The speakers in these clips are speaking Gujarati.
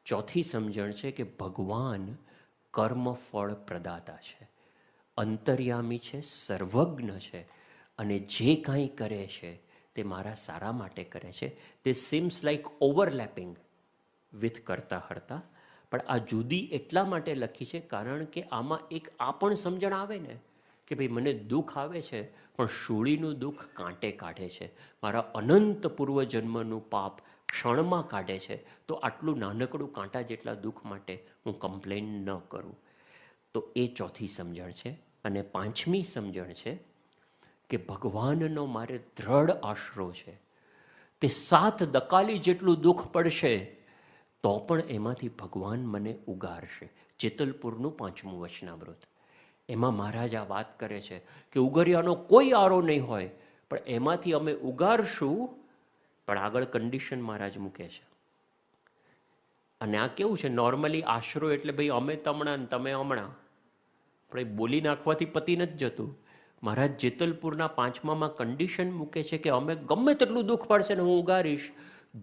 ચોથી સમજણ છે કે ભગવાન કર્મફળ પ્રદાતા છે, અંતર્યામી છે, સર્વજ્ઞ છે, અને જે કાંઈ કરે છે તે મારા સારા માટે કરે છે. તે સિમ્સ લાઈક ઓવરલેપિંગ વિથ કરતા હરતા, પણ આ જુદી એટલા માટે લખી છે કારણ કે આમાં એક આ પણ સમજણ આવે ને કે ભાઈ મને દુઃખ આવે છે પણ શૂળીનું દુઃખ કાંટે કાઢે છે, મારા અનંત પૂર્વજન્મનું પાપ ક્ષણમાં કાઢે છે, તો આટલું નાનકડું કાંટા જેટલા દુઃખ માટે હું કમ્પ્લેન ન કરું. તો એ ચોથી સમજણ છે. અને પાંચમી સમજણ છે કે ભગવાનનો મારે દ્રઢ આશરો છે. તે 7 દકાલી જેટલું દુઃખ પડશે તો પણ એમાંથી ભગવાન મને ઉગારશે. જેતલપુરનું 5મું વચનામૃત, એમાં મહારાજ આ વાત કરે છે કે ઉગર્યાનો કોઈ આરો નહીં હોય, પણ એમાંથી અમે ઉગારશું, પણ આગળ કન્ડિશન મહારાજ મૂકે છે. અને આ કેવું છે, નોર્મલી આશરો એટલે ભાઈ અમે તમણા ને તમે હમણાં, પણ એ બોલી નાખવાથી પતી નથી જતું. મહારાજ જેતલપુરના 5મામાં કન્ડિશન મૂકે છે કે અમે ગમે તેટલું દુઃખ પડશે ને હું ઉગારીશ,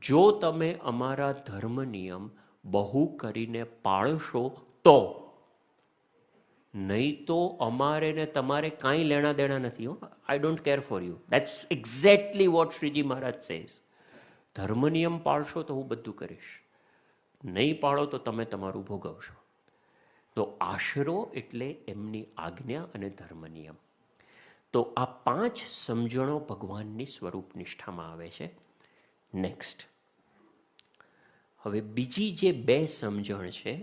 જો તમે અમારા ધર્મ નિયમ બહુ કરીને પાળશો તો, નહીં તો અમારે ને તમારે કાંઈ લેણા દેણા નથી. હો, I don't care for you. That's exactly what Shriji Maharaj says. ધર્મ નિયમ પાળશો તો હું બધું કરીશ, નહીં પાળો તો તમે તમારું ભોગવશો. તો આશરો એટલે એમની આજ્ઞા અને ધર્મ નિયમ. તો આ 5 સમજણો ભગવાનની સ્વરૂપ નિષ્ઠામાં આવે છે. નેક્સ્ટ, હવે બીજી જે 2 સમજણ છે,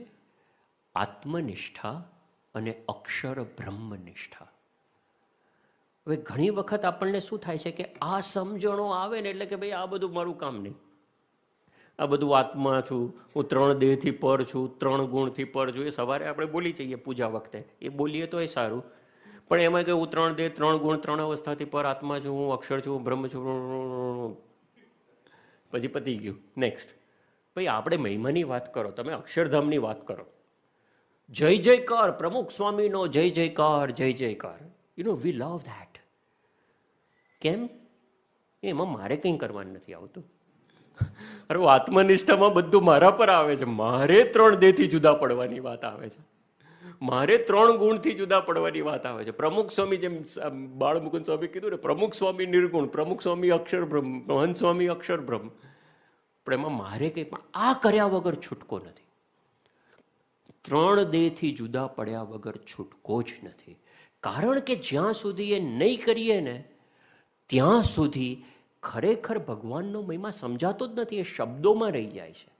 આત્મનિષ્ઠા અને અક્ષર બ્રહ્મનિષ્ઠા. હવે ઘણી વખત આપણને શું થાય છે કે આ સમજણો આવે ને એટલે કે ભાઈ આ બધું મારું કામ નહીં, આ બધું આત્મા છું, હું 3 દેહથી પર છું, 3 ગુણથી પર છું. એ સવારે આપણે બોલી જઈએ પૂજા વખતે, એ બોલીએ તો એ સારું, પણ એમાં કે હું 3 દેહ 3 ગુણ 3 અવસ્થાથી પર આત્મા છું, હું અક્ષર છું, બ્રહ્મ છું, પછી પતી ગયું. નેક્સ્ટ, ભાઈ આપણે મહિમાની વાત કરો, તમે અક્ષરધામની વાત કરો. જય જયકાર પ્રમુખ સ્વામીનો, જય જયકાર, જય જયકાર. વી લવ ધેટ. કેમ? એમાં મારે કંઈ કરવાનું નથી આવતું. અરે આત્મનિષ્ઠામાં બધું મારા પર આવે છે. મારે 3 દેહથી જુદા પડવાની વાત આવે છે, મારે 3 ગુણથી જુદા પડવાની વાત આવે છે. પ્રમુખ સ્વામી, જેમ બાળમુકુંદ સ્વામી કીધું ને, પ્રમુખ સ્વામી નિર્ગુણ, પ્રમુખ સ્વામી અક્ષર બ્રહ્મ, મહંત સ્વામી અક્ષર બ્રહ્મ. પણ એમાં મારે કંઈ પણ આ કર્યા વગર છૂટકો નથી. 3 દેહથી જુદા પડ્યા વગર છૂટકો જ નથી. કારણ કે જ્યાં સુધી એ નહીં કરીએ ને ત્યાં સુધી ખરેખર ભગવાનનો મહિમા સમજાતો જ નથી, એ શબ્દોમાં રહી જાય છે.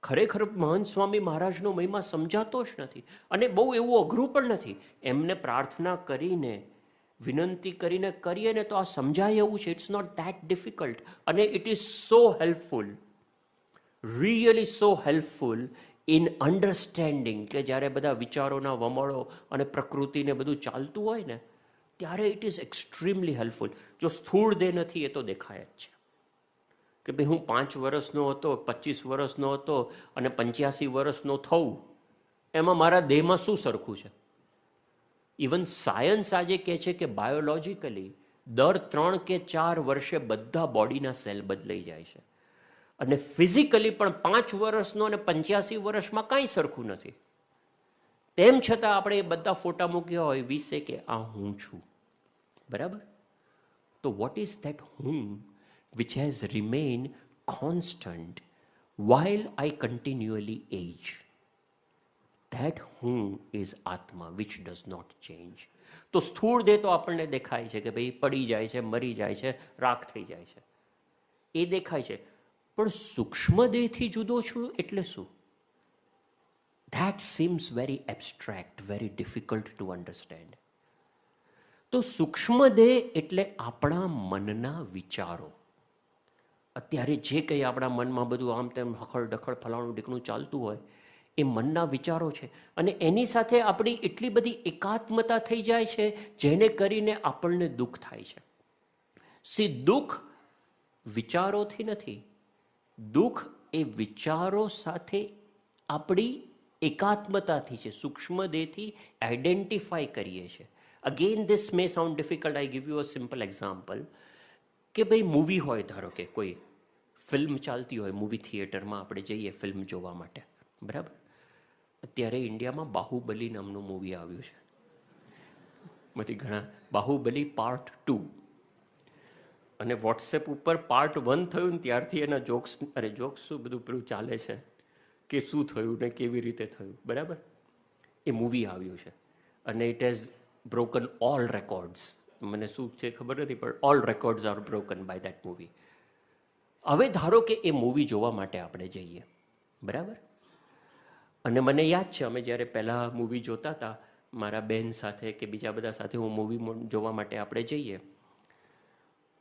ખરેખર મહંત સ્વામી મહારાજનો મહિમા સમજાતો જ નથી. અને બહુ એવું અઘરું પણ નથી. એમને પ્રાર્થના કરીને, વિનંતી કરીને કરીએ ને તો આ સમજાય એવું છે. It's not that difficult. અને it is so helpful, really so helpful in understanding, કે જ્યારે બધા વિચારોના વમળો અને પ્રકૃતિને બધું ચાલતું હોય ને ત્યારે ઇટ ઇઝ એક્સ્ટ્રીમલી હેલ્પફુલ. જો સ્થૂળ દેહ નથી એ તો દેખાય જ છે કે ભાઈ હું 5 વર્ષનો હતો, 25 વર્ષનો હતો અને 85 વર્ષનો થવું, એમાં મારા દેહમાં શું સરખું છે? ઇવન સાયન્સ આજે કહે છે કે બાયોલોજિકલી દર 3 કે 4 વર્ષે બધા બોડીના સેલ બદલાઈ જાય છે. અને ફિઝિકલી પણ 5 વર્ષનો અને 85 વર્ષમાં કાંઈ સરખું નથી. તેમ છતાં આપણે એ બધા ફોટા મૂક્યા હોય, વિશે કે આ હું છું, બરાબર? તો વોટ ઇઝ ધેટ હું which has remained constant while I continually age? That whom is Atma, which does not change. તો સ્થૂળ દેહ તો આપણને દેખાય છે કે ભાઈ પડી જાય છે, મરી જાય છે, રાખ થઈ જાય છે, એ દેખાય છે. પણ સૂક્ષ્મ દેહથી જુદો છું એટલે શું? That seems very abstract, very difficult to understand. તો સૂક્ષ્મ દેહ એટલે આપણા મનના વિચારો. અત્યારે જે કંઈ આપણા મનમાં બધું આમ તેમ હખડ ડખડ ફલાણું ઢીકણું ચાલતું હોય એ મનના વિચારો છે. અને એની સાથે આપણી એટલી બધી એકાત્મતા થઈ જાય છે જેને કરીને આપણને દુઃખ થાય છે. સી, દુઃખ વિચારોથી નથી, દુઃખ એ વિચારો સાથે આપણી એકાત્મતાથી છે, સૂક્ષ્મ દેહથી આઈડેન્ટિફાઈ કરીએ છીએ. Again this May sound difficult. I give you a simple example કે ભાઈ મૂવી હોય, ધારો કે કોઈ ફિલ્મ ચાલતી હોય, મૂવી થિયેટરમાં આપણે જઈએ ફિલ્મ જોવા માટે, બરાબર? અત્યારે ઇન્ડિયામાં બાહુબલી નામનું મૂવી આવ્યું છે, માંથી ઘણા, બાહુબલી પાર્ટ 2, અને વોટ્સએપ ઉપર પાર્ટ 1 થયું ને ત્યારથી એના જોક્સ, અરે જોક્સ શું બધું પેલું ચાલે છે કે શું થયું ને કેવી રીતે થયું, બરાબર? એ મૂવી આવ્યું છે અને it has broken all records. મને શું છે ખબર નથી, પણ all records are broken by that movie. હવે ધારો કે એ મૂવી જોવા માટે આપણે જઈએ, બરાબર? અને મને યાદ છે અમે જ્યારે પહેલાં મૂવી જોતા હતા મારા બહેન સાથે કે બીજા બધા સાથે, હું મૂવી જોવા માટે આપણે જઈએ,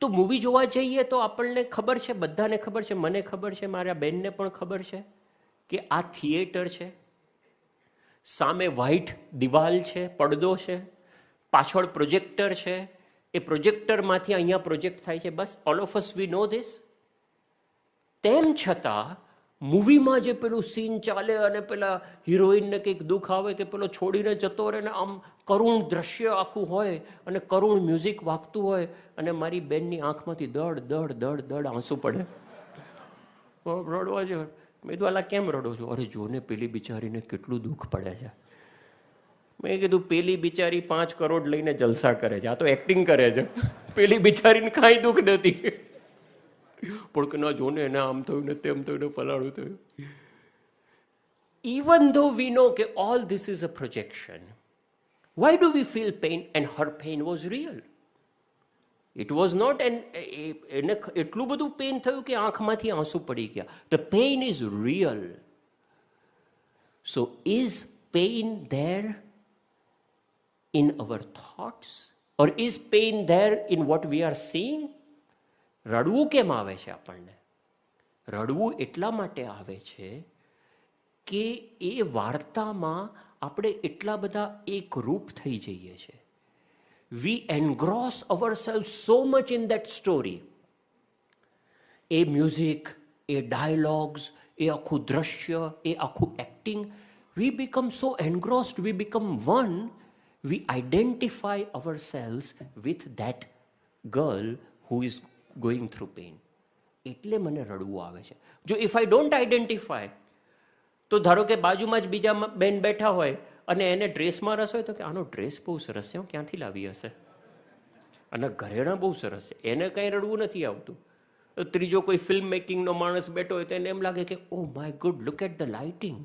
તો મૂવી જોવા જઈએ તો આપણને ખબર છે, બધાને ખબર છે, મને ખબર છે, મારા બહેનને પણ ખબર છે કે આ થિયેટર છે, સામે વ્હાઇટ દિવાલ છે, પડદો છે, પાછળ પ્રોજેક્ટર છે, એ પ્રોજેક્ટરમાંથી અહીંયા પ્રોજેક્ટ થાય છે, બસ all of us we know this. તેમ છતાં મૂવીમાં જે પેલું સીન ચાલે અને પેલા હિરોઈનને કંઈક દુઃખ આવે કે પેલો છોડીને જતો રહે ને આમ કરુણ દ્રશ્ય આખું હોય અને કરુણ મ્યુઝિક વાગતું હોય અને મારી બેનની આંખમાંથી દડ દડ દડ દડ આંસુ પડે, રડવા જેવું. મેં કીધું અલા કેમ રડો છો? અરે જોને પેલી બિચારીને કેટલું દુઃખ પડે છે. મેં કીધું પેલી બિચારી 5 કરોડ લઈને જલસા કરે છે, આ તો એક્ટિંગ કરે છે, પેલી બિચારીને કાંઈ દુઃખ નથી. પણ કે ના જોને એને આમ થયું ને તેમ થયું ને ફલાણું થયું. Even though we know કે all this is a projection, why do we feel pain? And her pain was real. It was not એને એટલું બધું પેઇન થયું કે આંખમાંથી આંસુ પડી ગયા. The pain is real. So is pain there in our thoughts? Or is pain there in what we are seeing? રડવું કેમ આવે છે આપણને? રડવું એટલા માટે આવે છે કે એ વાર્તામાં આપણે એટલા બધા એકરૂપ થઈ જઈએ છીએ. We engross ourselves so much in that story. એ મ્યુઝિક, એ ડાયલોગ્સ, એ આખું દ્રશ્ય, એ આખું acting, we become so engrossed, we become one, we identify ourselves with that girl who is going through pain. એટલે મને રડવું આવે છે. જો ઇફ આઈ ડોન્ટ આઈડેન્ટિફાય, તો ધારો કે બાજુમાં જ બીજા બેન બેઠા હોય અને એને ડ્રેસમાં રસ હોય તો કે આનો ડ્રેસ બહુ સરસ છે, ક્યાંથી લાવી હશે, અને ઘરેણાં બહુ સરસ છે, એને કંઈ રડવું નથી આવતું. ત્રીજો કોઈ ફિલ્મ મેકિંગનો માણસ બેઠો હોય તો એને એમ લાગે કે oh my god, look at the lighting,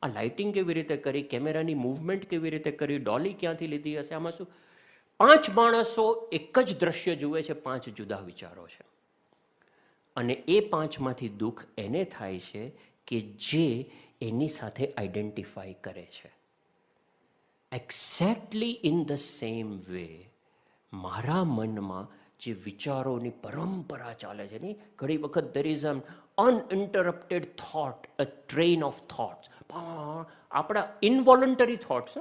આ લાઇટિંગ કેવી રીતે કરી, કેમેરાની મૂવમેન્ટ કેવી રીતે કરી, ડોલી ક્યાંથી લીધી હશે, આમાં શું. 5 માણસો એક જ દ્રશ્ય જુએ છે, 5 જુદા વિચારો છે, અને એ 5માંથી દુઃખ એને થાય છે કે જે એની સાથે આઈડેન્ટિફાઈ કરે છે. Exactly in the same way મારા મનમાં જે વિચારોની પરંપરા ચાલે છે ને, ઘણી વખત there is an uninterrupted thought, a train of thoughts. આપણા ઇનવોલન્ટરી થોટ્સ,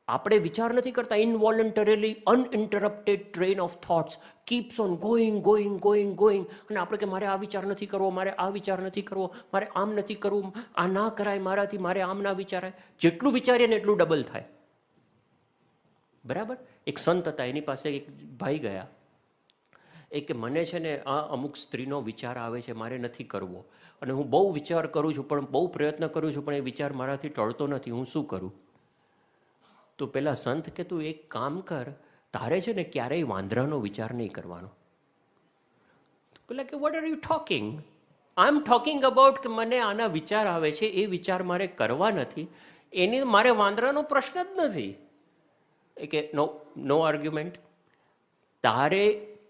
આપણે વિચાર નથી કરતા, involuntarily uninterrupted train of thoughts keeps on going going going going. અને આપણે કે મારે આ વિચાર નથી કરવો, મારે આ વિચાર નથી કરવો, મારે આમ નથી કરવું, આ ના કરાય મારાથી, મારે આમ ના વિચારાય. જેટલું વિચારીએ ને એટલું ડબલ થાય, બરાબર? એક સંત હતા, એની પાસે એક ભાઈ ગયા, એ કે મને છે ને આ અમુક સ્ત્રીનો વિચાર આવે છે, મારે નથી કરવો, અને હું બહુ વિચાર કરું છું, પણ બહુ પ્રયત્ન કરું છું, પણ એ વિચાર મારાથી ટળતો નથી, હું શું કરું? તો પેલા સંત કે તું એક કામ કર, તારે છે ને ક્યારેય વાંદરાનો વિચાર નહીં કરવાનો. પેલા કે what are you talking? I am talking about કે મને આના વિચાર આવે છે, એ વિચાર મારે કરવા નથી, એની મારે વાંદરાનો પ્રશ્ન જ નથી. એ કે નો આર્ગ્યુમેન્ટ, તારે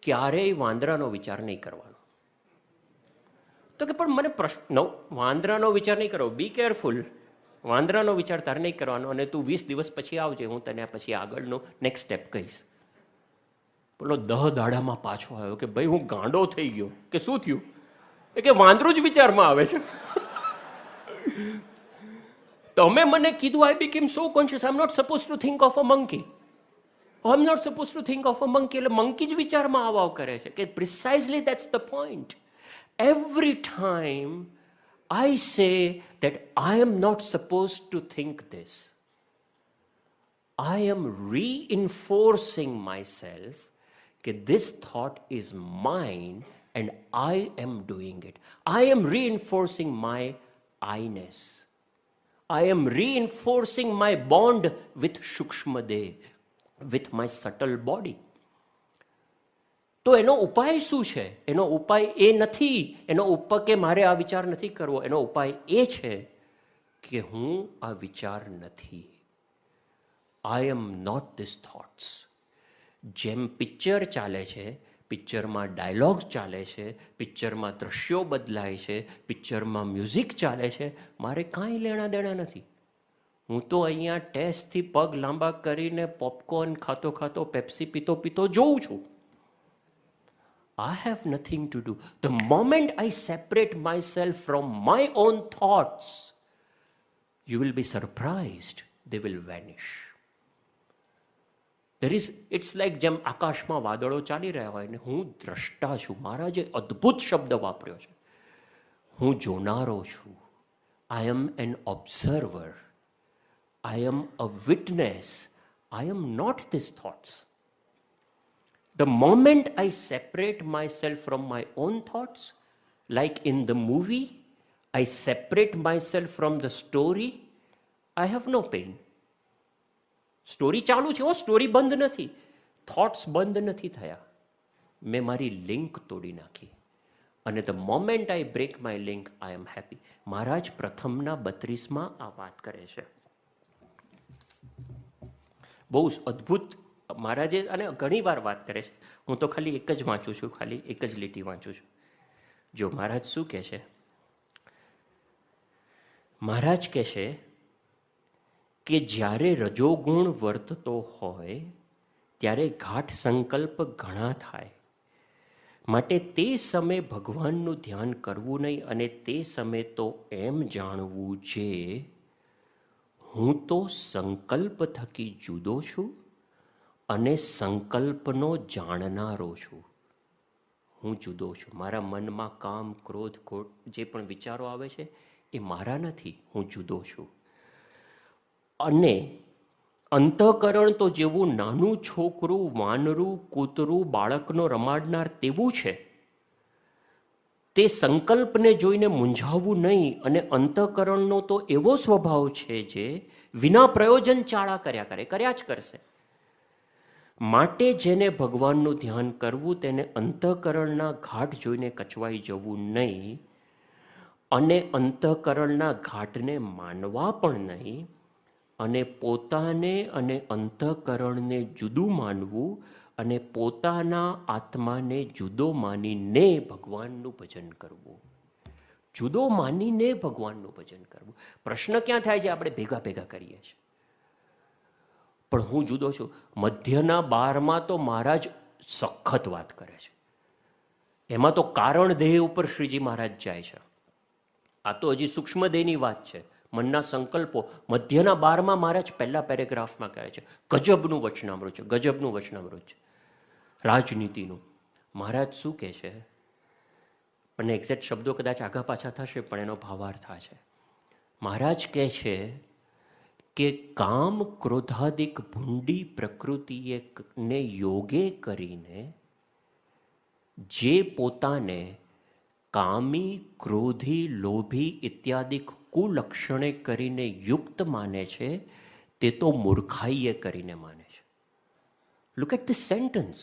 ક્યારેય વાંદરાનો વિચાર નહીં કરવાનો. તો કે પણ મને પ્રશ્ન, વાંદરાનો વિચાર નહીં કરવો, બી કેરફુલ, વાંદરાનો વિચાર તારે નહીં કરવાનો, અને તું 20 દિવસ પછી આવજે, હું તને પછી આગળનું નેક્સ્ટ સ્ટેપ કહીશ. પેલો 10 દાડામાં પાછો આવ્યો કે ભાઈ હું ગાંડો થઈ ગયો, કે શું થયું? એ કે વાંદરું જ વિચારમાં આવે છે. તમે મને કીધું, I became so conscious, I am not suppose to think of a monkey, I am not suppose to think of a monkey. એટલે મંકી જ વિચારમાં આવ કરે છે. કે precisely that's the point. Every time I say that I am not supposed to think this, I am reinforcing myself that this thought is mine and I am doing it. I am reinforcing my I-ness. I am reinforcing my bond with Shukshma Dev, with my subtle body. તો એનો ઉપાય શું છે? એનો ઉપાય એ નથી, એનો ઉપાય કે મારે આ વિચાર નથી કરવો. એનો ઉપાય એ છે કે હું આ વિચાર નથી. આઈ એમ નોટ ધીસ થોટ્સ. જેમ પિક્ચર ચાલે છે, પિક્ચરમાં ડાયલોગ ચાલે છે, પિક્ચરમાં દ્રશ્યો બદલાય છે, પિક્ચરમાં મ્યુઝિક ચાલે છે, મારે કાંઈ લેણા દેણા નથી. હું તો અહીંયા ટેસ્ટથી પગ લાંબા કરીને પોપકોર્ન ખાતો ખાતો પેપ્સી પીતો પીતો જોઉં છું. I have nothing to do. The moment I separate myself from my own thoughts, you will be surprised. They will vanish. It's like જેમ આકાશમાં વાદળો ચાલી રહ્યા હોય ને હું દ્રષ્ટા છું. મારા જે અદ્ભુત શબ્દ વાપર્યો છે, હું જોનારો છું. I am an observer. I am a witness. I am not these thoughts. The moment I separate myself from my own thoughts, like in the movie, I separate myself from the story, I have no pain. Story ચાલુ છે, સ્ટોરી બંધ નથી, થોટ્સ બંધ નથી થયા. મેં મારી લિંક તોડી નાખી. અને the moment I break my link, I am happy. મહારાજ પ્રથમના 32માં આ વાત કરે છે. બહુ અદ્ભુત મહારાજે, અને ઘણી વાર વાત કરે છે. હું તો ખાલી એક જ વાંચું છું, ખાલી એક જ લીટી વાંચું છું. જો મહારાજ શું કહે છે? મહારાજ કહે છે કે જ્યારે રજોગુણ વર્તતો હોય ત્યારે ઘાટ સંકલ્પ ઘણા થાય. માટે તે સમયે ભગવાનનું ધ્યાન કરવું નહીં, અને તે સમયે તો એમ જાણવું છે હું તો સંકલ્પ થકી જુદો છું અને સંકલ્પનો જાણનારો છું. હું જુદો છું. મારા મનમાં કામ, ક્રોધ, જે પણ વિચારો આવે છે એ મારા નથી, હું જુદો છું. અને અંતઃકરણ તો જેવું નાનું છોકરું, વાનરું, કૂતરું, બાળકનો રમાડનાર તેવું છે. તે સંકલ્પને જોઈને મૂંઝાવવું નહીં. અને અંતઃકરણનો તો એવો સ્વભાવ છે જે વિના પ્રયોજન ચાળા કર્યા જ કરશે. માટે જેને ભગવાનનું ધ્યાન કરવું તેને અંતઃકરણના ઘાટ જોઈને કચવાઈ જવું નહીં, અને અંતઃકરણના ઘાટને માનવા પણ નહીં, અને પોતાને અને અંતઃકરણને જુદું માનવું, અને પોતાના આત્માને જુદો માનીને ભગવાનનું ભજન કરવું. જુદો માનીને ભગવાનનું ભજન કરવું. પ્રશ્ન ક્યાં થાય છે? આપણે ભેગા કરીએ છીએ. પણ હું જુદો છું. મધ્યના 12માં તો મહારાજ સખત વાત કરે છે. એમાં તો કારણ દેહ ઉપર શ્રીજી મહારાજ જાય છે. આ તો હજી સૂક્ષ્મ દેહની વાત છે, મનના સંકલ્પો. મધ્યના 12માં મહારાજ પહેલા પેરેગ્રાફમાં કહે છે ગજબનું વચનામૃત છે, ગજબનું વચનામૃત છે રાજનીતિનું. મહારાજ શું કહે છે? પણ એક્ઝેક્ટ શબ્દો કદાચ આગા પાછા થશે, પણ એનો ભાવાર્થ આ છે. મહારાજ કહે છે કે કામ ક્રોધાદિક ભૂંડી પ્રકૃતિએ ને યોગે કરીને જે પોતાને કામી, ક્રોધી, લોભી ઇત્યાદિક કુલક્ષણે કરીને યુક્ત માને છે તે તો મૂર્ખાઈએ કરીને માને છે. Look at this sentence.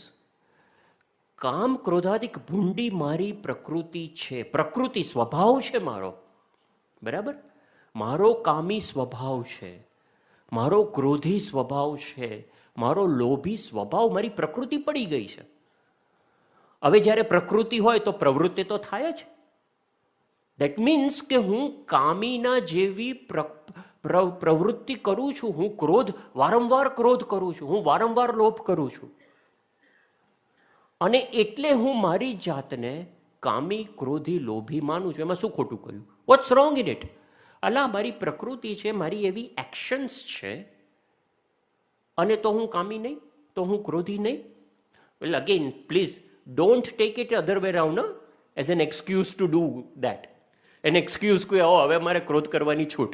કામ ક્રોધાદિક ભૂંડી મારી પ્રકૃતિ છે. પ્રકૃતિ સ્વભાવ છે મારો, બરાબર? મારો કામી સ્વભાવ છે, મારો ક્રોધી સ્વભાવ છે, મારો લોભી સ્વભાવ, મારી પ્રકૃતિ પડી ગઈ છે. હવે જ્યારે પ્રકૃતિ હોય તો પ્રવૃત્તિ તો થાય જ. દેટ મીન્સ કે હું કામીના જેવી પ્રવૃત્તિ કરું છું. હું વારંવાર ક્રોધ કરું છું, હું વારંવાર લોભ કરું છું. અને એટલે હું મારી જાતને કામી, ક્રોધી, લોભી માનું છું. એમાં શું ખોટું કર્યું? What's wrong in it? અલા, મારી પ્રકૃતિ છે, મારી એવી એક્શન્સ છે, અને તો હું કામી નહીં, તો હું ક્રોધી નહીં. Well again please don't take it other way round as an excuse to do that. An excuse કે હવે મારે ક્રોધ કરવાની છૂટ,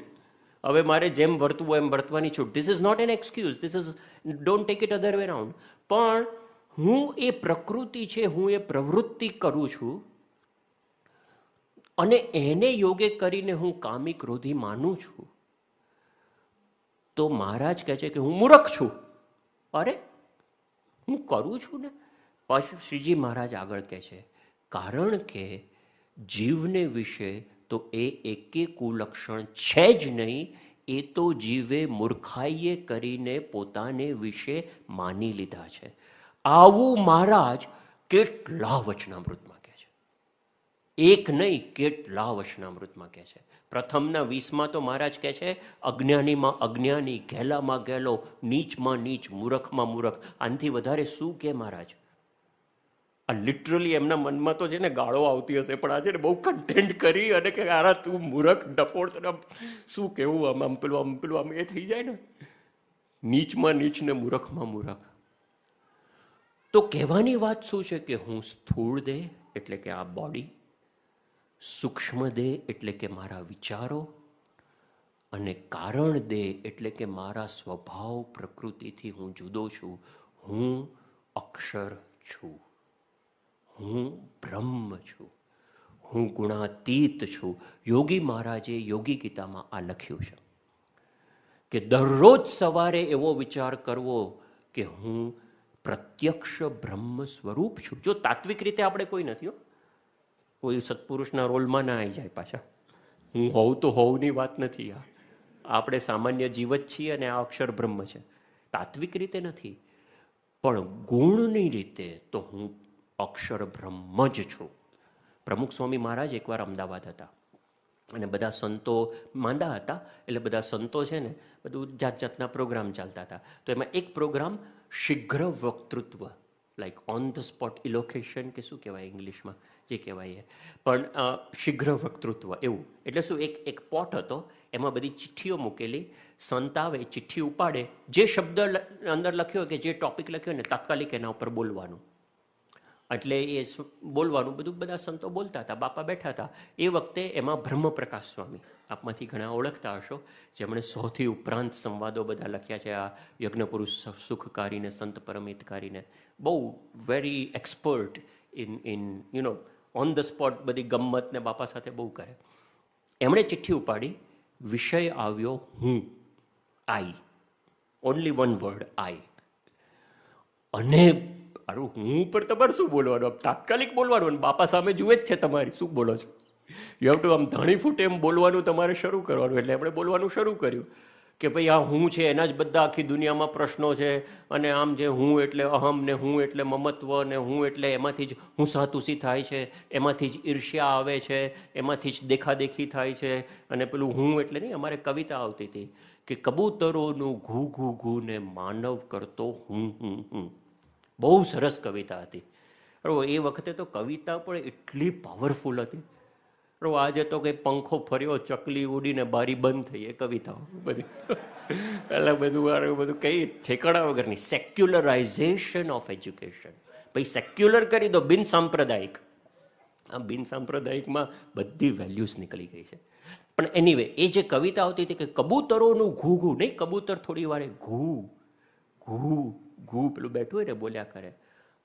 હવે મારે જેમ વર્તવું એમ વર્તવાની છૂટ. This is not an excuse. This is don't take it other way round. પણ હું એ પ્રકૃતિ છે, હું એ પ્રવૃત્તિ કરું છું અને એને યોગે કરીને હું કામી ક્રોધી માનું છું, તો મહારાજ કહે છે કે હું મૂર્ખ છું. અરે હું કરું છું ને. પછી શ્રીજી મહારાજ આગળ કહે છે, કારણ કે જીવને વિશે તો એ એકે કુલક્ષણ છે જ નહીં, એ તો જીવે મૂર્ખાઈએ કરીને પોતાને વિશે માની લીધા છે. આવું મહારાજ કેટલા વચનામૃતમાં કહે છે, એક નહીં કેટલા વચનામૃતમાં કહે છે. પ્રથમના 20માં તો મહારાજ કહે છે, અજ્ઞાનીમાં અજ્ઞાની, ઘેલામાં ઘેલો, નીચમાં નીચ, મૂર્ખમાં મૂર્ખ. આનાથી વધારે શું કે મહારાજ? આ લિટરલી એમના મનમાં તો છે ને ગાળો આવતી હશે, પણ આજે બહુ કન્ટેન્ટ કરી અને કે આરા તું મૂર્ખ ડફોડ, તને શું કેવું, આમ પેલું આમ એ થઈ જાય ને, નીચમાં નીચ ને મૂર્ખમાં મૂર્ખ. તો કહેવાની વાત શું છે કે હું સ્થૂળ દેહ એટલે કે આ બોડી, સૂક્ષ્મ દેહ એટલે કે મારા વિચારો, અને કારણ દેહ એટલે કે મારા સ્વભાવ પ્રકૃતિથી હું જુદો છું. હું અક્ષર છું, હું બ્રહ્મ છું, હું ગુણાતીત છું. યોગી મહારાજે યોગી ગીતામાં આ લખ્યું છે કે દરરોજ સવારે એવો વિચાર કરવો કે હું પ્રત્યક્ષ બ્રહ્મ સ્વરૂપ છું. જો તાત્વિક રીતે આપણે કોઈ નથી હો, કોઈ સત્પુરુષના રોલમાં ના આવી જાય પાછા. હું હોઉં તો હોઉંની વાત નથી. આ આપણે સામાન્ય જીવ જ છીએ અને આ અક્ષર બ્રહ્મ છે. તાત્વિક રીતે નથી, પણ ગુણની રીતે તો હું અક્ષર બ્રહ્મ જ છું. પ્રમુખ સ્વામી મહારાજ એકવાર અમદાવાદ હતા અને બધા સંતો માંદા હતા, એટલે બધા સંતો છે ને બધું જાત જાતના પ્રોગ્રામ ચાલતા હતા. તો એમાં એક પ્રોગ્રામ શીઘ્ર વક્તૃત્વ, like on the spot elocution કે શું કહેવાય ઇંગ્લિશમાં, જે કહેવાય એ, પણ શીઘ્ર વક્તૃત્વ એવું. એટલે શું, એક પોટ હતો, એમાં બધી ચિઠ્ઠીઓ મૂકેલી. સંત આવે, ચિઠ્ઠી ઉપાડે, જે શબ્દ અંદર લખ્યો કે જે ટોપિક લખ્યો ને તાત્કાલિક એના ઉપર બોલવાનું. એટલે એ બોલવાનું બધું બધા સંતો બોલતા હતા, બાપા બેઠા હતા. એ વખતે એમાં બ્રહ્મપ્રકાશ સ્વામી, આપમાંથી ઘણા ઓળખતા હશો, જેમણે 100થી ઉપરાંત સંવાદો બધા લખ્યા છે. આ યજ્ઞપુરુષ સુખકારીને, સંત પરમિતકારીને, બહુ very expert in on the spot બધી ગમ્મત ને બાપા સાથે બહુ કરે. એમણે ચિઠ્ઠી ઉપાડી, વિષય આવ્યો હું, આઈ, ઓનલી વન વર્ડ આઈ. અને અરે હું ઉપર તમારે શું બોલવાનું, તાત્કાલિક બોલવાનું, બાપા સામે જુએ જ છે તમારી, શું બોલો છો. યુ હેવ ટુ આમ ધાણી ફૂટે એમ બોલવાનું તમારે શરૂ કરવાનું. એટલે એમણે બોલવાનું શરૂ કર્યું કે ભાઈ આ હું છે, એના જ બધા આખી દુનિયામાં પ્રશ્નો છે, અને આમ જે હું એટલે અહમ ને હું એટલે મમત્વ ને હું એટલે એમાંથી જ હું સાતુસી થાય છે, એમાંથી જ ઈર્ષ્યા આવે છે, એમાંથી જ દેખાદેખી થાય છે. અને પેલું હું એટલે નહીં, અમારે કવિતા આવતી હતી કે કબૂતરોનું ઘૂ ઘૂ ઘૂ ને માનવ કરતો હું હું હું. બહુ સરસ કવિતા હતી. એ વખતે તો કવિતા પણ એટલી પાવરફુલ હતી. આજે તો કંઈ પંખો ફર્યો, ચકલી ઉડીને બારી બંધ થઈ, એ કવિતાઓ બધી. એટલે બધું કંઈ ઠેકાણા વગરની સેક્યુલરાઇઝેશન ઓફ એજ્યુકેશન. ભાઈ સેક્યુલર કરી દો, બિન સાંપ્રદાયિક. આ બિન સાંપ્રદાયિકમાં બધી વેલ્યુઝ નીકળી ગઈ છે. પણ એનીવે, એ જે કવિતા આવતી હતી કે કબૂતરોનું ઘૂ ઘૂ, નહીં કબૂતર થોડી વારે ઘૂ ઘૂ ઘૂ પેલું બેઠું હોય ને બોલ્યા કરે,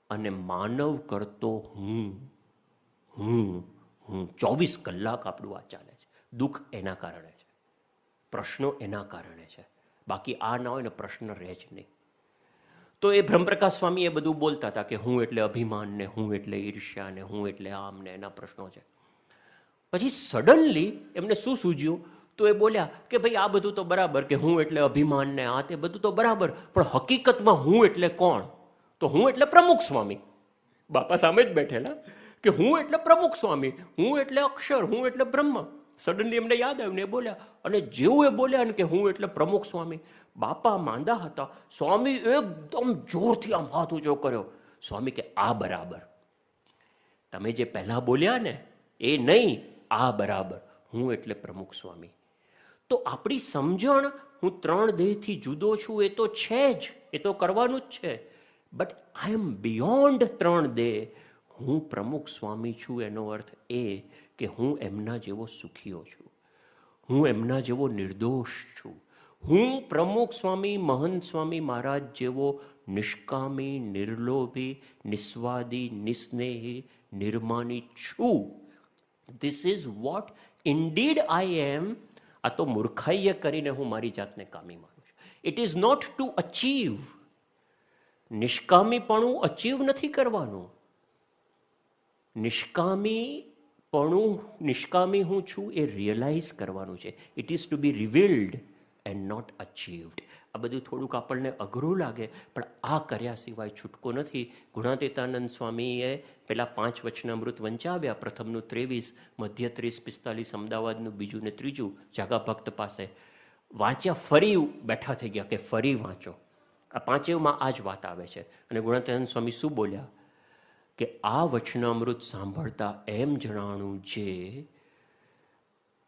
અને માનવ કરતો હું હું હું. 24 કલાક આપણું આ ચાલે છે. દુઃખ એના કારણે છે, પ્રશ્નો એના કારણે છે. બાકી આ ના હોય ને પ્રશ્ન રહે જ નહીં. તો એ બ્રહ્મપ્રકાશ સ્વામી એ બધું બોલતા હતા કે હું એટલે અભિમાન ને હું એટલે ઈર્ષ્યા ને હું એટલે આમ ને એના પ્રશ્નો છે. પછી સડનલી એમને શું સૂઝ્યું, તો એ બોલ્યા કે ભાઈ આ બધું તો બરાબર કે હું એટલે અભિમાન ને આ તે બધું તો બરાબર, પણ હકીકતમાં હું એટલે કોણ? તો હું એટલે પ્રમુખ સ્વામી. બાપા સામે જ બેઠેલા કે હું એટલે પ્રમુખ સ્વામી, હું એટલે અક્ષર, હું એટલે બ્રહ્મ. સડનલી એમને યાદ આવ્યું ને એ બોલ્યા. અને જેવું એ બોલ્યા ને કે હું એટલે પ્રમુખ સ્વામી, બાપા માંદા હતા, સ્વામી એકદમ જોરથી આમ હાથ ઊંચો કર્યો. સ્વામી કે આ બરાબર, તમે જે પહેલા બોલ્યા ને એ નહીં, આ બરાબર, હું એટલે પ્રમુખ સ્વામી. તો આપણી સમજણ હું 3 દેહથી જુદો છું એ તો છે જ, એ તો કરવાનું જ છે. બટ આઈ એમ બિયોન્ડ 3 દેહ. હું પ્રમુખ સ્વામી છું એનો અર્થ એ કે હું એમના જેવો સુખીઓ છું, હું એમના જેવો નિર્દોષ છું, હું પ્રમુખ સ્વામી મહંત સ્વામી મહારાજ જેવો નિષ્કામી, નિર્લોભી, નિસ્વાદી, નિસ્નેહી, નિર્માની છું. ધીસ ઇઝ વોટ ઇન્ડીડ આઈ એમ. આ તો મૂર્ખાઈએ કરીને હું મારી જાતને કામી માનું છું. It is not to achieve. નિષ્કામીપણું અચીવ નથી કરવાનું. નિષ્કામી હું છું એ રિયલાઇઝ કરવાનું છે. It is to be revealed and not achieved. આ બધું થોડુંક આપણને અઘરું લાગે, પણ આ કર્યા સિવાય છૂટકો નથી. ગુણાતીતાનંદ સ્વામીએ પેલા 5 વચનામૃત વંચાવ્યા. પ્રથમનું 23, મધ્ય 30-45 અમદાવાદનું, બીજું ને ત્રીજું જાગા ભક્ત પાસે વાંચ્યા. ફરી બેઠા થઈ ગયા કે ફરી વાંચો. આ 5માં આ જ વાત આવે છે. અને ગુણાતીતાનંદ સ્વામી શું બોલ્યા કે આ વચનામૃત સાંભળતા એમ જણાણું જે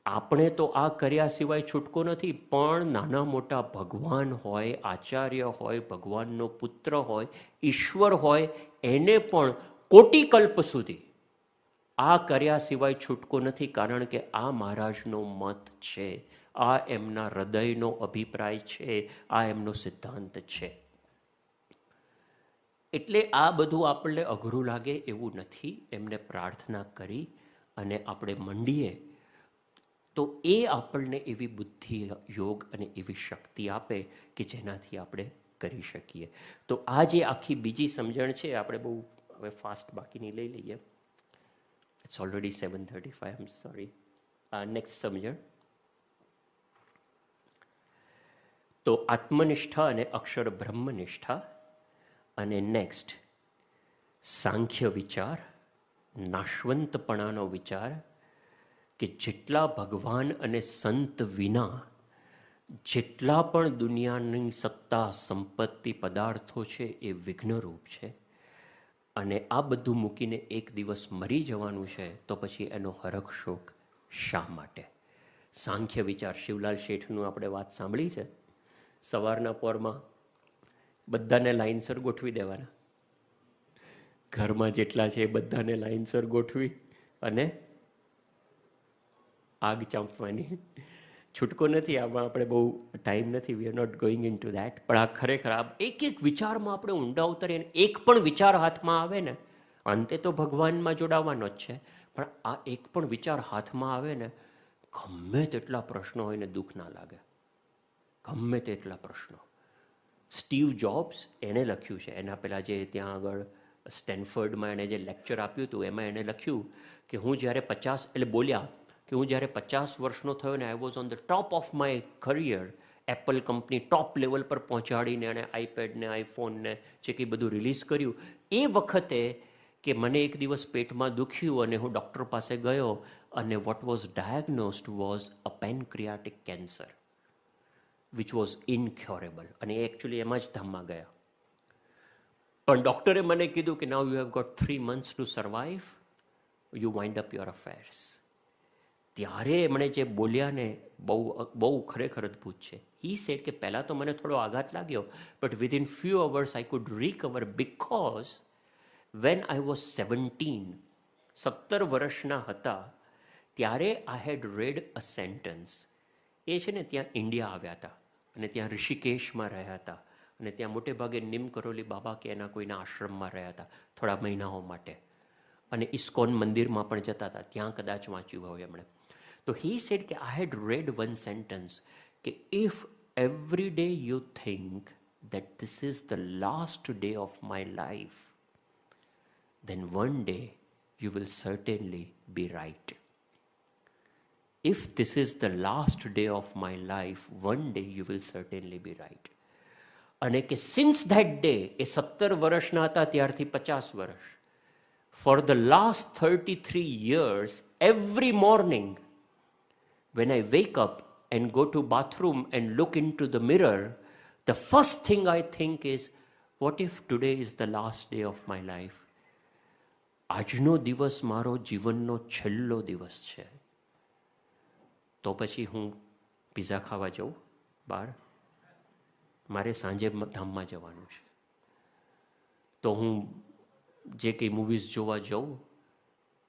આપણે તો આ કર્યા સિવાય છૂટકો નથી, પણ નાના મોટા ભગવાન હોય, આચાર્ય હોય, ભગવાનનો પુત્ર હોય, ઈશ્વર હોય, એને પણ કોટિકલ્પ સુધી આ કર્યા સિવાય છૂટકો નથી. કારણ કે આ મહારાજનો મત છે, આ એમના હૃદયનો અભિપ્રાય છે, આ એમનો સિદ્ધાંત છે. એટલે આ બધું આપણને અઘરું લાગે એવું નથી. એમને પ્રાર્થના કરી અને આપણે મંડીએ તો એ આપણને એવી બુદ્ધિ, યોગ અને એવી શક્તિ આપે કે જેનાથી આપણે કરી શકીએ. તો આ જે આખી બીજી સમજણ છે, આપણે બહુ હવે ફાસ્ટ બાકીની લઈ લઈએ. It's already 7:35. I am sorry. Next સમજણ તો આત્મનિષ્ઠા અને અક્ષર બ્રહ્મનિષ્ઠા. અને નેક્સ્ટ સાંખ્ય વિચાર, નાશવંતપણાનો વિચાર કે જેટલા ભગવાન અને સંત વિના જેટલા પણ દુનિયાની સત્તા, સંપત્તિ, પદાર્થો છે એ વિઘ્નરૂપ છે. અને આ બધું મૂકીને એક દિવસ મરી જવાનું છે, તો પછી એનો હરખ શોક શા માટે? સાંખ્ય વિચાર. શિવલાલ શેઠનું આપણે વાત સાંભળી છે. સવારના પોરમાં બધાને લાઇનસર ગોઠવી દેવાના. ઘરમાં જેટલા છે એ બધાને લાઇનસર ગોઠવી અને આગ ચાંપવાની. છૂટકો નથી. આમાં આપણે બહુ ટાઈમ નથી. We are not going into that. પણ આ ખરેખર આ એક એક વિચારમાં આપણે ઊંડા ઉતરીએ. એક પણ વિચાર હાથમાં આવે ને, અંતે તો ભગવાનમાં જોડાવાનો જ છે, પણ આ એક પણ વિચાર હાથમાં આવે ને, ગમે તેટલા પ્રશ્નો હોય ને દુઃખ ના લાગે. ગમે તેટલા પ્રશ્નો. સ્ટીવ જોબ્સ એણે લખ્યું છે, એના પહેલાં જે ત્યાં આગળ સ્ટેનફર્ડમાં એણે જે લેક્ચર આપ્યું હતું એમાં એણે લખ્યું કે હું જ્યારે 50 એટલે બોલ્યા કે હું જ્યારે 50 વર્ષનો થયો ને, I was on the top of my career. Apple company top level પર પહોંચાડીને એણે આઈપેડને, આઈફોનને જે કંઈ બધું રિલીઝ કર્યું. એ વખતે કે મને એક દિવસ પેટમાં દુખ્યું અને હું ડૉક્ટર પાસે ગયો અને what was diagnosed was a pancreatic cancer which was incurable. અને એ એકચ્યુઅલી એમાં જ ધામમાં ગયા. પણ ડૉક્ટરે મને કીધું કે now you have got 3 months to survive, you wind up your affairs. ત્યારે એમણે જે બોલ્યા ને બહુ ખરેખર અદ્ભુત છે. હી સેડ કે પહેલાં તો મને થોડો આઘાત લાગ્યો, but within few hours I could recover because when I was 17 વર્ષના હતા ત્યારે આઈ હેડ રેડ અ સેન્ટન્સ. એ છે ને ત્યાં ઇન્ડિયા આવ્યા હતા અને ત્યાં ઋષિકેશમાં રહ્યા હતા અને ત્યાં મોટે ભાગે નિમ કરોલી બાબા કે એના કોઈના આશ્રમમાં રહ્યા હતા થોડા મહિનાઓ માટે. અને ઇસ્કોન મંદિરમાં પણ જતા હતા. ત્યાં કદાચ વાંચ્યું હોય એમણે. તો હી સેડ કે આઈ હેડ રેડ વન સેન્ટન્સ કે if every day you think that this is the last day of my life, then one day you will certainly be right. If this is the last day of my life, one day you will certainly be right. અને કે since that day, એ 17 વર્ષના હતા ત્યારથી 50 વર્ષ, for the last 33 years, every morning when I wake up and go to bathroom and look into the mirror, the first thing I think is, what if today is the last day of my life? આજનો દિવસ મારો જીવનનો છેલ્લો દિવસ છે, તો પછી હું પિઝા ખાવા જાઉં બહાર? મારે સાંજે ધામમાં જવાનું છે, તો હું જે કંઈ મૂવીઝ જોવા જાઉં,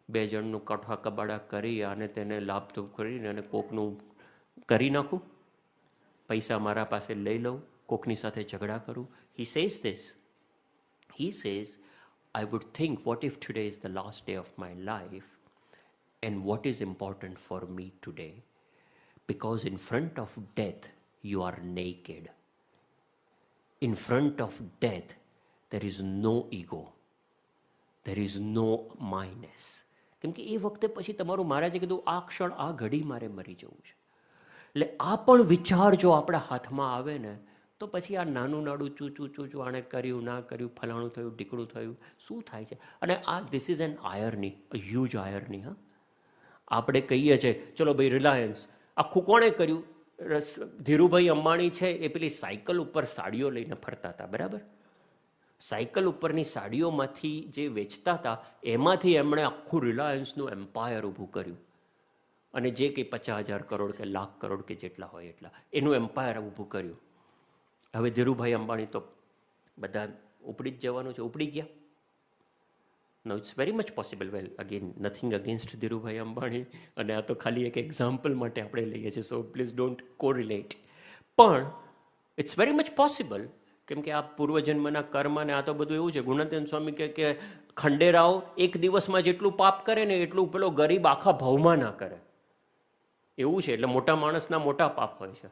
2 જણનું કઠા કબાડા કરી અને તેને લાભધૂપ કરીને અને કોકનું કરી નાખું, પૈસા મારા પાસે લઈ લઉં, કોકની સાથે ઝઘડા કરું? He says this He says, I would think, what if today is the last day of my life, and what is important for me today? Because in front of death, you are naked. In front of death, there is no ego. There is no minus. કેમ કે એ વખતે પછી તમારું મહારાજે કીધું આ ક્ષણ, આ ઘડી મારે મરી જવું છે. એટલે આ પણ વિચાર જો આપણા હાથમાં આવે ને, તો પછી આ નાનું નાડું ચૂચું આણે કર્યું, ના કર્યું, ફલાણું થયું, ઢીકડું થયું, શું થાય છે? અને આ this is an irony, huge irony. હા, આપણે કહીએ છીએ ચલો ભાઈ રિલાયન્સ, આખું કોણે કર્યું? ધીરુભાઈ અંબાણી છે એ પેલી સાયકલ ઉપર સાડીઓ લઈને ફરતા હતા, બરાબર? સાયકલ ઉપરની સાડીઓમાંથી જે વેચતા હતા એમાંથી એમણે આખું રિલાયન્સનું એમ્પાયર ઊભું કર્યું. અને જે કંઈ 50,000 કરોડ કે લાખ કરોડ કે જેટલા હોય એટલા એનું એમ્પાયર ઊભું કર્યું. હવે ધીરુભાઈ અંબાણી તો બધા ઉપડી જ જવાનું છે, ઉપડી ગયા. No, it's very much possible. Well, again nothing against Dhirubhai Ambani, અને આ તો ખાલી એક એક્ઝામ્પલ માટે આપણે લઈએ છીએ, સો પ્લીઝ ડોન્ટ કોરિલેટ. પણ ઇટ્સ વેરી મચ પોસિબલ, કેમ કે આ પૂર્વજન્મના કર્મ ને આ તો બધું એવું છે. ગુણાતીતાનંદ સ્વામી કે ખંડેરાવ એક દિવસમાં જેટલું પાપ કરે ને એટલું પેલો ગરીબ આખા ભાવમાં ના કરે, એવું છે. એટલે મોટા માણસના મોટા પાપ હોય છે.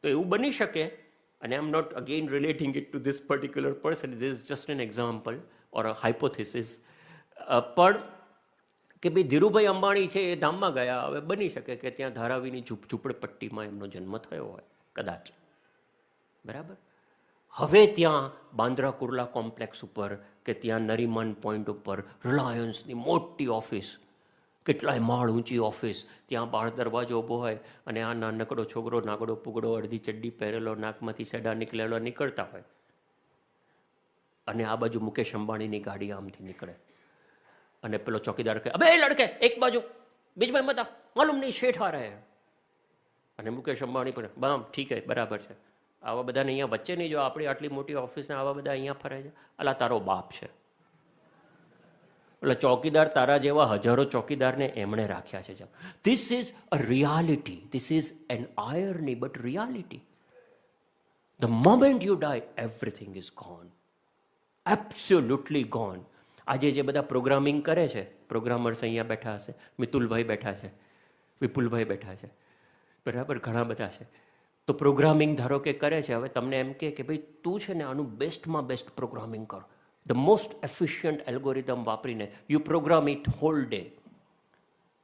તો એવું બની શકે. અને I am not again relating it to this particular person, this is just an example or a hypothesis. પણ કે ભાઈ ધીરુભાઈ અંબાણી છે એ ધામમાં ગયા, હવે બની શકે કે ત્યાં ધારાવીની ઝૂંપડપટ્ટીમાં એમનો જન્મ થયો હોય કદાચ, બરાબર? હવે ત્યાં બાંદ્રા કુર્લા કોમ્પ્લેક્સ ઉપર કે ત્યાં નરીમન પોઈન્ટ ઉપર રિલાયન્સની મોટી ઓફિસ, કેટલાય માળ ઊંચી ઓફિસ, ત્યાં બાર દરવાજો ઊભો હોય અને આ નાનકડો છોકરો નાગડો પુગડો અડધી ચડ્ડી પહેરેલો, નાકમાંથી સેડા નીકળેલો નીકળતા હોય, અને આ બાજુ મુકેશ અંબાણીની ગાડી આમથી નીકળે, અને પેલો ચોકીદાર કહે, અબે લડકે એક બાજુ બીજ મેં મત માલુમ નહીં શેઠ આ રહે. અને મુકેશ અંબાણી પણ બામ ઠીક હે, બરાબર છે, આવા બધાને અહીંયા વચ્ચે નહીં, જો આપણી આટલી મોટી ઓફિસને આવા બધા અહીંયા ફરે છે, અલા તારો બાપ છે. એટલે ચોકીદાર તારા જેવા હજારો ચોકીદારને એમણે રાખ્યા છે. This is a reality, this is an irony, but reality. The moment you die, everything is gone, absolutely gone. આજે જે બધા પ્રોગ્રામિંગ કરે છે, પ્રોગ્રામર્સ અહીંયા બેઠા હશે, મિતુલભાઈ બેઠા છે, વિપુલભાઈ બેઠા છે, બરાબર, ઘણા બધા છે. તો પ્રોગ્રામિંગ ધારો કે કરે છે, હવે તમને એમ કે ભાઈ તું છે ને આનું બેસ્ટમાં બેસ્ટ પ્રોગ્રામિંગ કર, ધ મોસ્ટ એફિશિયન્ટ એલ્ગોરિધમ વાપરીને you program it whole day.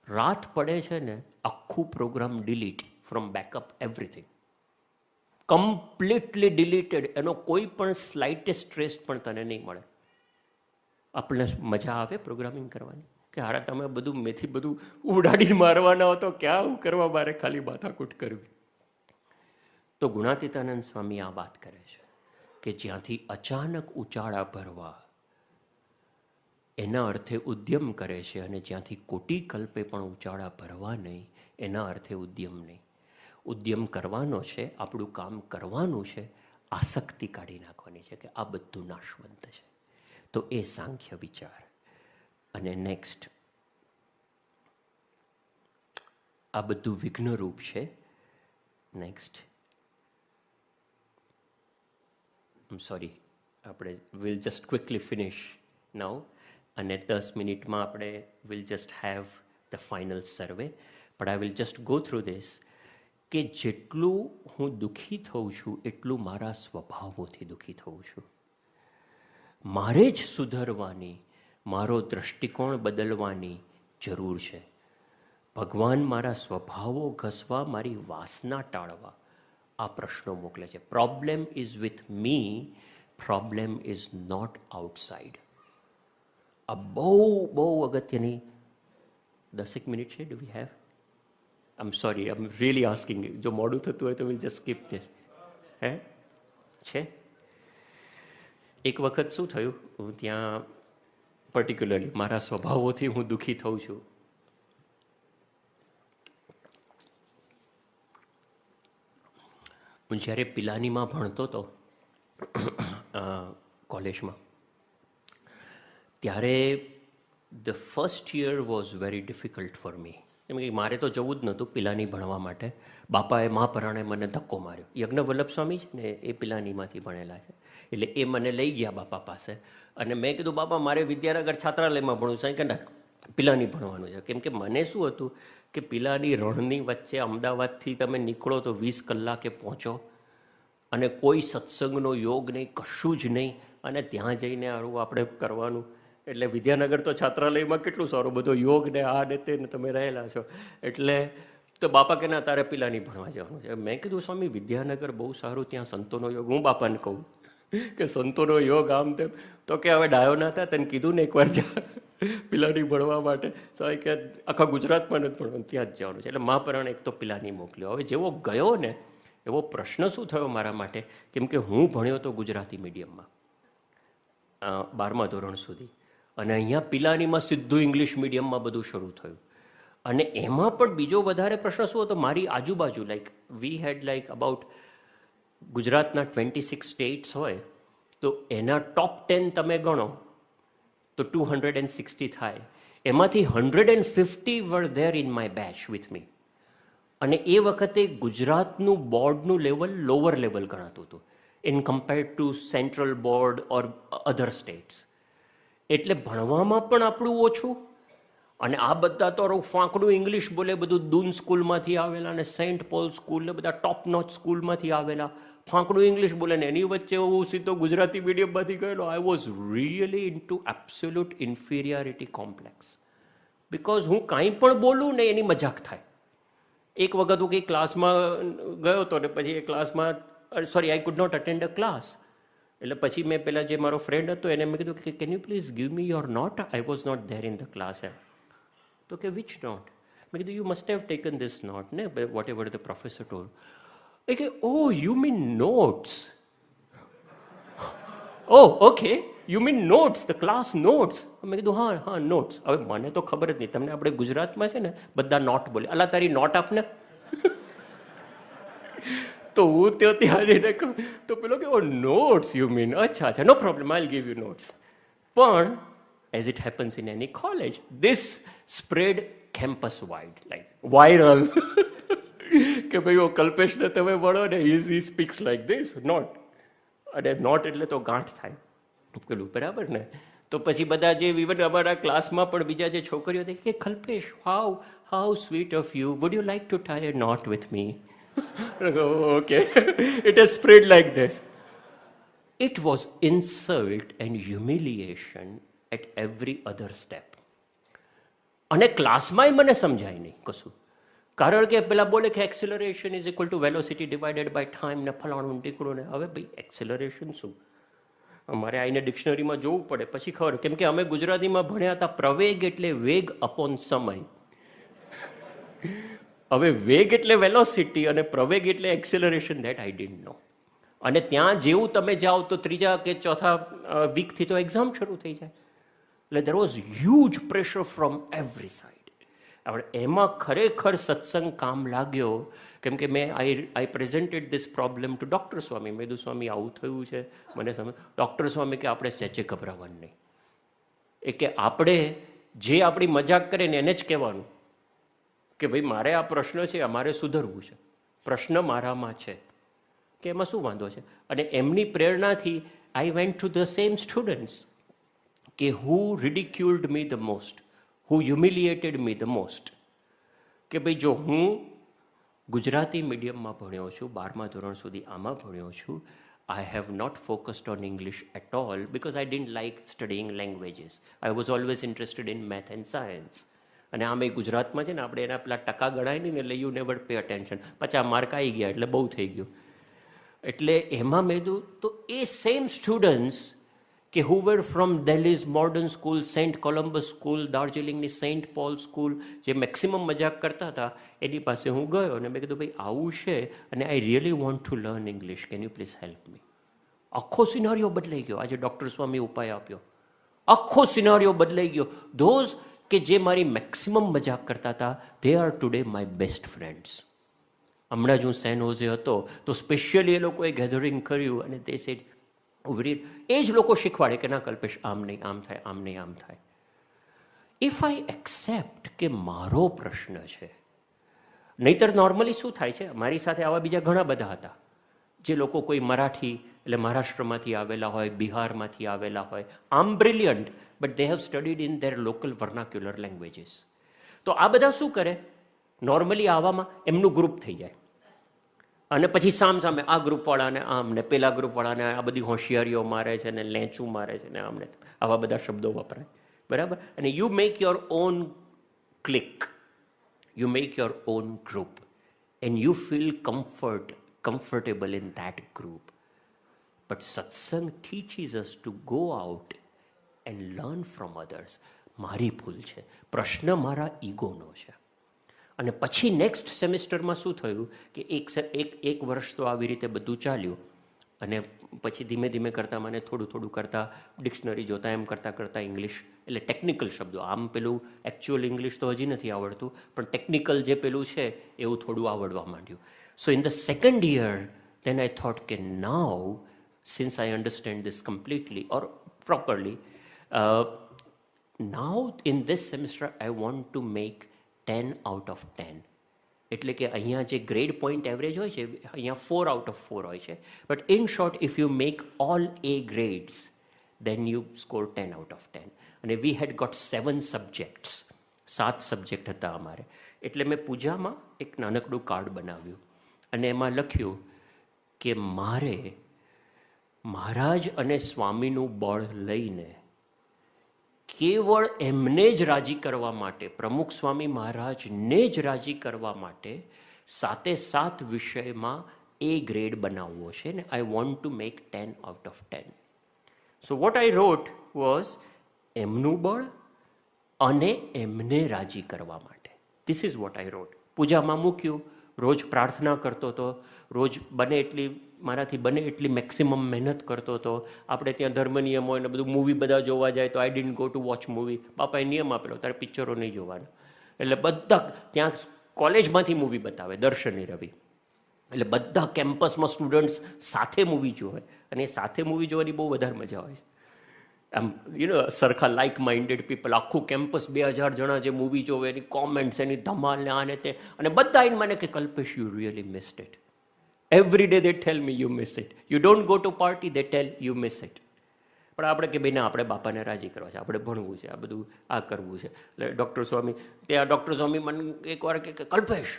રાત પડે છે ને આખું program delete from backup, everything completely deleted. એનો કોઈ પણ સ્લાઇટેસ્ટ ટ્રેસ પણ તને નહીં મળે. આપણને મજા આવે પ્રોગ્રામિંગ કરવાની કે હારા તમે બધું મેથી બધું ઉડાડી મારવાના હો તો ક્યાં કરવા મારે ખાલી માથાકૂટ કરવી. તો ગુણાતીતાનંદ સ્વામી આ વાત કરે છે કે જ્યાંથી અચાનક ઉચાળા ભરવા એના અર્થે ઉદ્યમ કરે છે, અને જ્યાંથી કોટી કલ્પે પણ ઉચાળા ભરવા નહીં એના અર્થે ઉદ્યમ નહીં. ઉદ્યમ કરવાનો છે, આપણું કામ કરવાનું છે, આસક્તિ કાઢી નાખવાની છે કે આ બધું નાશવંત છે. તો એ સાંખ્ય વિચાર. અને નેક્સ્ટ, આ બધું વિઘ્નરૂપ છે. નેક્સ્ટ, સોરી, આપણે વિલ જસ્ટ ક્વિકલી ફિનિશ નાઉ, અને 10 મિનિટમાં આપણે will just have the final survey. But I will just go through this કે જેટલું હું દુઃખી થઉં છું એટલું મારા સ્વભાવોથી દુઃખી થઉં છું. મારે જ સુધરવાની, મારો દૃષ્ટિકોણ બદલવાની જરૂર છે. ભગવાન મારા સ્વભાવો ઘસવા, મારી વાસના ટાળવા આ પ્રશ્નો મોકલે છે. Problem is with me, problem is not outside. આ બહુ અગત્યની 10 મિનિટ છે. Do we have? I am sorry, I am really asking. જો મોડું થતું હોય તો વિલ જસ્ટ સ્કીપ ધીસ. હે છે? એક વખત શું થયું, હું ત્યાં પર્ટિક્યુલરલી મારા સ્વભાવોથી હું દુઃખી થઉં છું. હું જ્યારે પિલાનીમાં ભણતો હતો કોલેજમાં, ત્યારે the first year was very difficult for me. એમ કે મારે તો જવું જ નહોતું પિલાની ભણવા માટે. બાપાએ મહાપરાણે મને ધક્કો માર્યો. યજ્ઞવલ્લભ સ્વામી છે ને એ પિલાનીમાંથી ભણેલા છે, એટલે એ મને લઈ ગયા બાપા પાસે. અને મેં કીધું બાપા મારે વિદ્યાનગર છાત્રાલયમાં ભણવું છે કે ના પિલાની ભણવાનું છે. કેમ કે મને શું હતું કે પિલાની રણની વચ્ચે અમદાવાદથી તમે નીકળો તો 20 કલાકે પહોંચો, અને કોઈ સત્સંગનો યોગ નહીં, કશું જ નહીં, અને ત્યાં જઈને આવું આપણે કરવાનું. એટલે વિદ્યાનગર તો છાત્રાલયમાં કેટલું સારું બધો યોગ ને આ ને તે ને તમે રહેલા છો. એટલે તો બાપા કે ના તારે પિલાની ભણવા જવાનું છે. મેં કીધું સ્વામી વિદ્યાનગર બહુ સારું, ત્યાં સંતોનો યોગ. હું બાપાને કહું કે સંતોનો યોગ આમ તેમ. તો કે હવે ડાયો ના હતા, તને કીધું ને એકવાર જા પિલાની ભણવા માટે. તો કે આખા ગુજરાતમાં નથી ભણવાનું, ત્યાં જ જવાનું છે. એટલે મહાપરાણે એક તો પિલાની મોકલ્યો. હવે જેવો ગયો ને એવો પ્રશ્ન શું થયો મારા માટે, કેમ કે હું ભણ્યો તો ગુજરાતી મીડિયમમાં 12મા ધોરણ સુધી, અને અહીંયા પિલાનીમાં સીધું ઇંગ્લિશ મીડિયમમાં બધું શરૂ થયું. અને એમાં પણ બીજો વધારે પ્રશ્ન શું હતો, મારી આજુબાજુ વી હેડ અબાઉટ ગુજરાતના 26 સ્ટેટ્સ હોય તો એના ટોપ 10 તમે ગણો તો 260 થાય. એમાંથી 150 were there in my batch with me. અને એ વખતે ગુજરાતનું બોર્ડનું લેવલ લોઅર લેવલ ગણાતું હતું in compared to central board or other states. એટલે ભણવામાં પણ આપણું ઓછું, અને આ બધા તો ફાંકડું ઇંગ્લિશ બોલે, બધું દૂન સ્કૂલમાંથી આવેલા અને સેન્ટ પોલ સ્કૂલ ને બધા ટોપ નોચ સ્કૂલમાંથી આવેલા, ફાંકડું ઇંગ્લિશ બોલે ને એની વચ્ચે હું સીધો ગુજરાતી મીડિયમમાંથી ગયેલો. I was really into absolute inferiority complex. Because હું કાંઈ પણ બોલું ને એની મજાક થાય. એક વખત હું કંઈ ક્લાસમાં ગયો હતો ને પછી એ ક્લાસમાં I could not attend a class. એટલે પછી મેં પેલા જે મારો ફ્રેન્ડ હતો એને મેં કીધું કે can you please give me your note, I was not there in the class. તો કે વિચ નોટ? મેં કીધું you must have taken this note ને whatever the professor told. એ કે oh you mean notes? Oh okay you mean notes, the class notes? મેં કીધું હા હા નોટ્સ. હવે મને તો ખબર જ નહીં, તમને આપણે ગુજરાતમાં છે ને બધા નોટ બોલે, અલા તારી નોટ આપને. તો હું ત્યાં જઈને કહું તો પેલો કે ઓ નોટ્સ યુ મીન, અચ્છા અચ્છા no problem I give you notes. પણ as it happens in any college this spread campus wide viral કે ભાઈ ઓ કલ્પેશને તમે મળો ને he speaks like this note. અને નોટ એટલે તો ગાંઠ થાય પેલું, બરાબર ને? તો પછી બધા જે ઇવન અમારા ક્લાસમાં પણ બીજા જે છોકરીઓ હતી કે Kalpesh how sweet of you, would you like to tie a knot with me? Okay, it has spread like this. It was insult and humiliation at every other step. અને ક્લાસમાંય મને સમજાય નહીં કશું, કારણ કે પેલા બોલે કે acceleration is equal to velocity divided by time ને ફલાણું ટીકડું ને. હવે ભાઈ એક્સિલરેશન શું? અમારે આઈને ડિક્શનરીમાં જોવું પડે પછી ખબર, કેમ કે અમે ગુજરાતીમાં ભણ્યા હતા પ્રવેગ એટલે વેગ અપોન સમય. હવે વેગ એટલે વેલોસિટી અને પ્રવેગ એટલે એક્સેલરેશન, ધેટ આઈ ડિડન્ટ નો. અને ત્યાં જેવું તમે જાઓ તો ત્રીજા કે ચોથા વીકથી તો એક્ઝામ શરૂ થઈ જાય. એટલે there was huge pressure from every side. આપણે એમાં ખરેખર સત્સંગ કામ લાગ્યો, કેમ કે મેં I presented this problem to doctor Swami. મેં કીધું સ્વામી આવું થયું છે મને સમજ. ડૉક્ટર સ્વામી કે આપણે સહેજે ગભરાવાનું નહીં, એ કે આપણે જે આપણી મજાક કરે ને એને જ કહેવાનું કે ભાઈ મારે આ પ્રશ્ન છે, અમારે સુધરવું છે, પ્રશ્ન મારામાં છે, કે એમાં શું વાંધો છે. અને એમની પ્રેરણાથી I went to the same students કે who ridiculed me the most, who humiliated me the most. કે ભાઈ જો હું ગુજરાતી મીડિયમમાં ભણ્યો છું, 12મા ધોરણ સુધી આમાં ભણ્યો છું, I have not focused on English at all because I didn't like studying languages. I was always interested in math and science. અને આમ એ ગુજરાતમાં છે ને આપણે એના પેલા ટકા ગણાય નહીં ને એટલે you never pay attention. 50 mark આવી ગયા એટલે બહુ થઈ ગયું. એટલે એમાં મેં કીધું તો એ સેમ સ્ટુડન્ટ્સ કે who were from Delhi's modern school, saint Columbus school, દાર્જિલિંગની સેન્ટ પોલ સ્કૂલ, જે મેક્સિમમ મજાક કરતા હતા, એની પાસે હું ગયો અને મેં કીધું ભાઈ આવું છે અને I really want to learn English, can you please help me. આખો સિનારીઓ બદલાઈ ગયો. આજે ડૉક્ટર સ્વામી ઉપાય આપ્યો, આખો સિનારીઓ બદલાઈ ગયો. ધોઝ કે જે મારી મેક્સિમમ મજાક કરતા હતા, they are today my best friends. હમણાં જ હું સેન હોઝે હતો તો સ્પેશિયલી એ લોકોએ ગેધરિંગ કર્યું અને તે સેડ એ જ લોકો શીખવાડે કે ના કલ્પેશ આમ નહીં આમ થાય, આમ નહીં આમ થાય. ઇફ આઈ એક્સેપ્ટ કે મારો પ્રશ્ન છે, નહીતર નોર્મલી શું થાય છે, મારી સાથે આવા બીજા ઘણા બધા હતા જે લોકો કોઈ મરાઠી એટલે મહારાષ્ટ્રમાંથી આવેલા હોય, બિહારમાંથી આવેલા હોય, આમ brilliant but they have studied in their local vernacular languages. તો આ બધા શું કરે, નોર્મલી આવામાં એમનું ગ્રુપ થઈ જાય અને પછી સામે આ ગ્રુપવાળાને આમ ને પેલા ગ્રુપવાળાને આ બધી હોશિયારીઓ મારે છે ને લેંચું મારે છે ને આમને આવા બધા શબ્દો વપરાય, બરાબર. અને you make your own click, you make your own group and you feel comfortable in that group. But satsang teaches us to go out and learn from others. મારી ભૂલ છે, પ્રશ્ન મારા ઈગોનો છે. અને પછી નેક્સ્ટ સેમિસ્ટરમાં શું થયું કે એક વર્ષ તો આવી રીતે બધું ચાલ્યું અને પછી ધીમે ધીમે કરતાં મને થોડું કરતાં ડિક્શનરી જોતા એમ કરતાં ઇંગ્લિશ એટલે ટેકનિકલ શબ્દો, આમ પેલું એકચ્યુઅલ ઇંગ્લિશ તો હજી નથી આવડતું પણ ટેકનિકલ જે પેલું છે એવું થોડું આવડવા માંડ્યું. સો in the second year then I thought કે now since I understand this completely or properly, now in this semester I want to make 10 out of 10. એટલે કે અહીંયા જે ગ્રેડ પોઈન્ટ એવરેજ હોય છે અહીંયા 4 out of 4 હોય છે, but in short if you make all A grades then you score 10 out of 10. અને વી હેડ ગોટ 7 સબ્જેક્ટ્સ, 7 સબ્જેક્ટ હતા અમારે. એટલે મેં પૂજામાં એક નાનકડું કાર્ડ બનાવ્યું અને એમાં લખ્યું કે મારે મહારાજ અને સ્વામીનું બળ લઈને કેવળ એમને જ રાજી કરવા માટે, પ્રમુખ સ્વામી મહારાજને જ રાજી કરવા માટે 7 વિષયમાં A ગ્રેડ બનાવવો છે ને I want to make 10 out of 10. So what I wrote was એમનું બળ અને એમને રાજી કરવા માટે. This is what I wrote. પૂજામાં મૂક્યું, રોજ પ્રાર્થના કરતો હતો, રોજ બને એટલી મારાથી બને એટલી મેક્સિમમ મહેનત કરતો હતો. આપણે ત્યાં ધર્મ નિયમ હોય ને બધું મૂવી બધા જોવા જાય તો આઈ didn't go to watch movie. બાપાએ નિયમ આપેલો તારે પિક્ચરો નહીં જોવાના, એટલે બધા ત્યાં કોલેજમાંથી મૂવી બતાવે દર શનિ રવિ, એટલે બધા કેમ્પસમાં સ્ટુડન્ટ્સ સાથે મૂવી જોવે અને એ સાથે મૂવી જોવાની બહુ વધારે મજા આવે છે. આમ સરખા લાઇક માઇન્ડેડ પીપલ, આખું કેમ્પસ 2000 જણા જે મૂવી જોવે એની કોમેન્ટ્સ, એની ધમાલ ને આને તે, અને બધા આવીને મને કે Kalpesh you really missed it. Every day they tell me you miss it, you don't go to party they tell you miss it. પણ આપણે કે ભાઈ ના, આપણે બાપાને રાજી કરવા છે, આપણે ભણવું છે, આ બધું આ કરવું છે. એટલે ડૉક્ટર સ્વામી મને એકવાર કે કલ્પેશ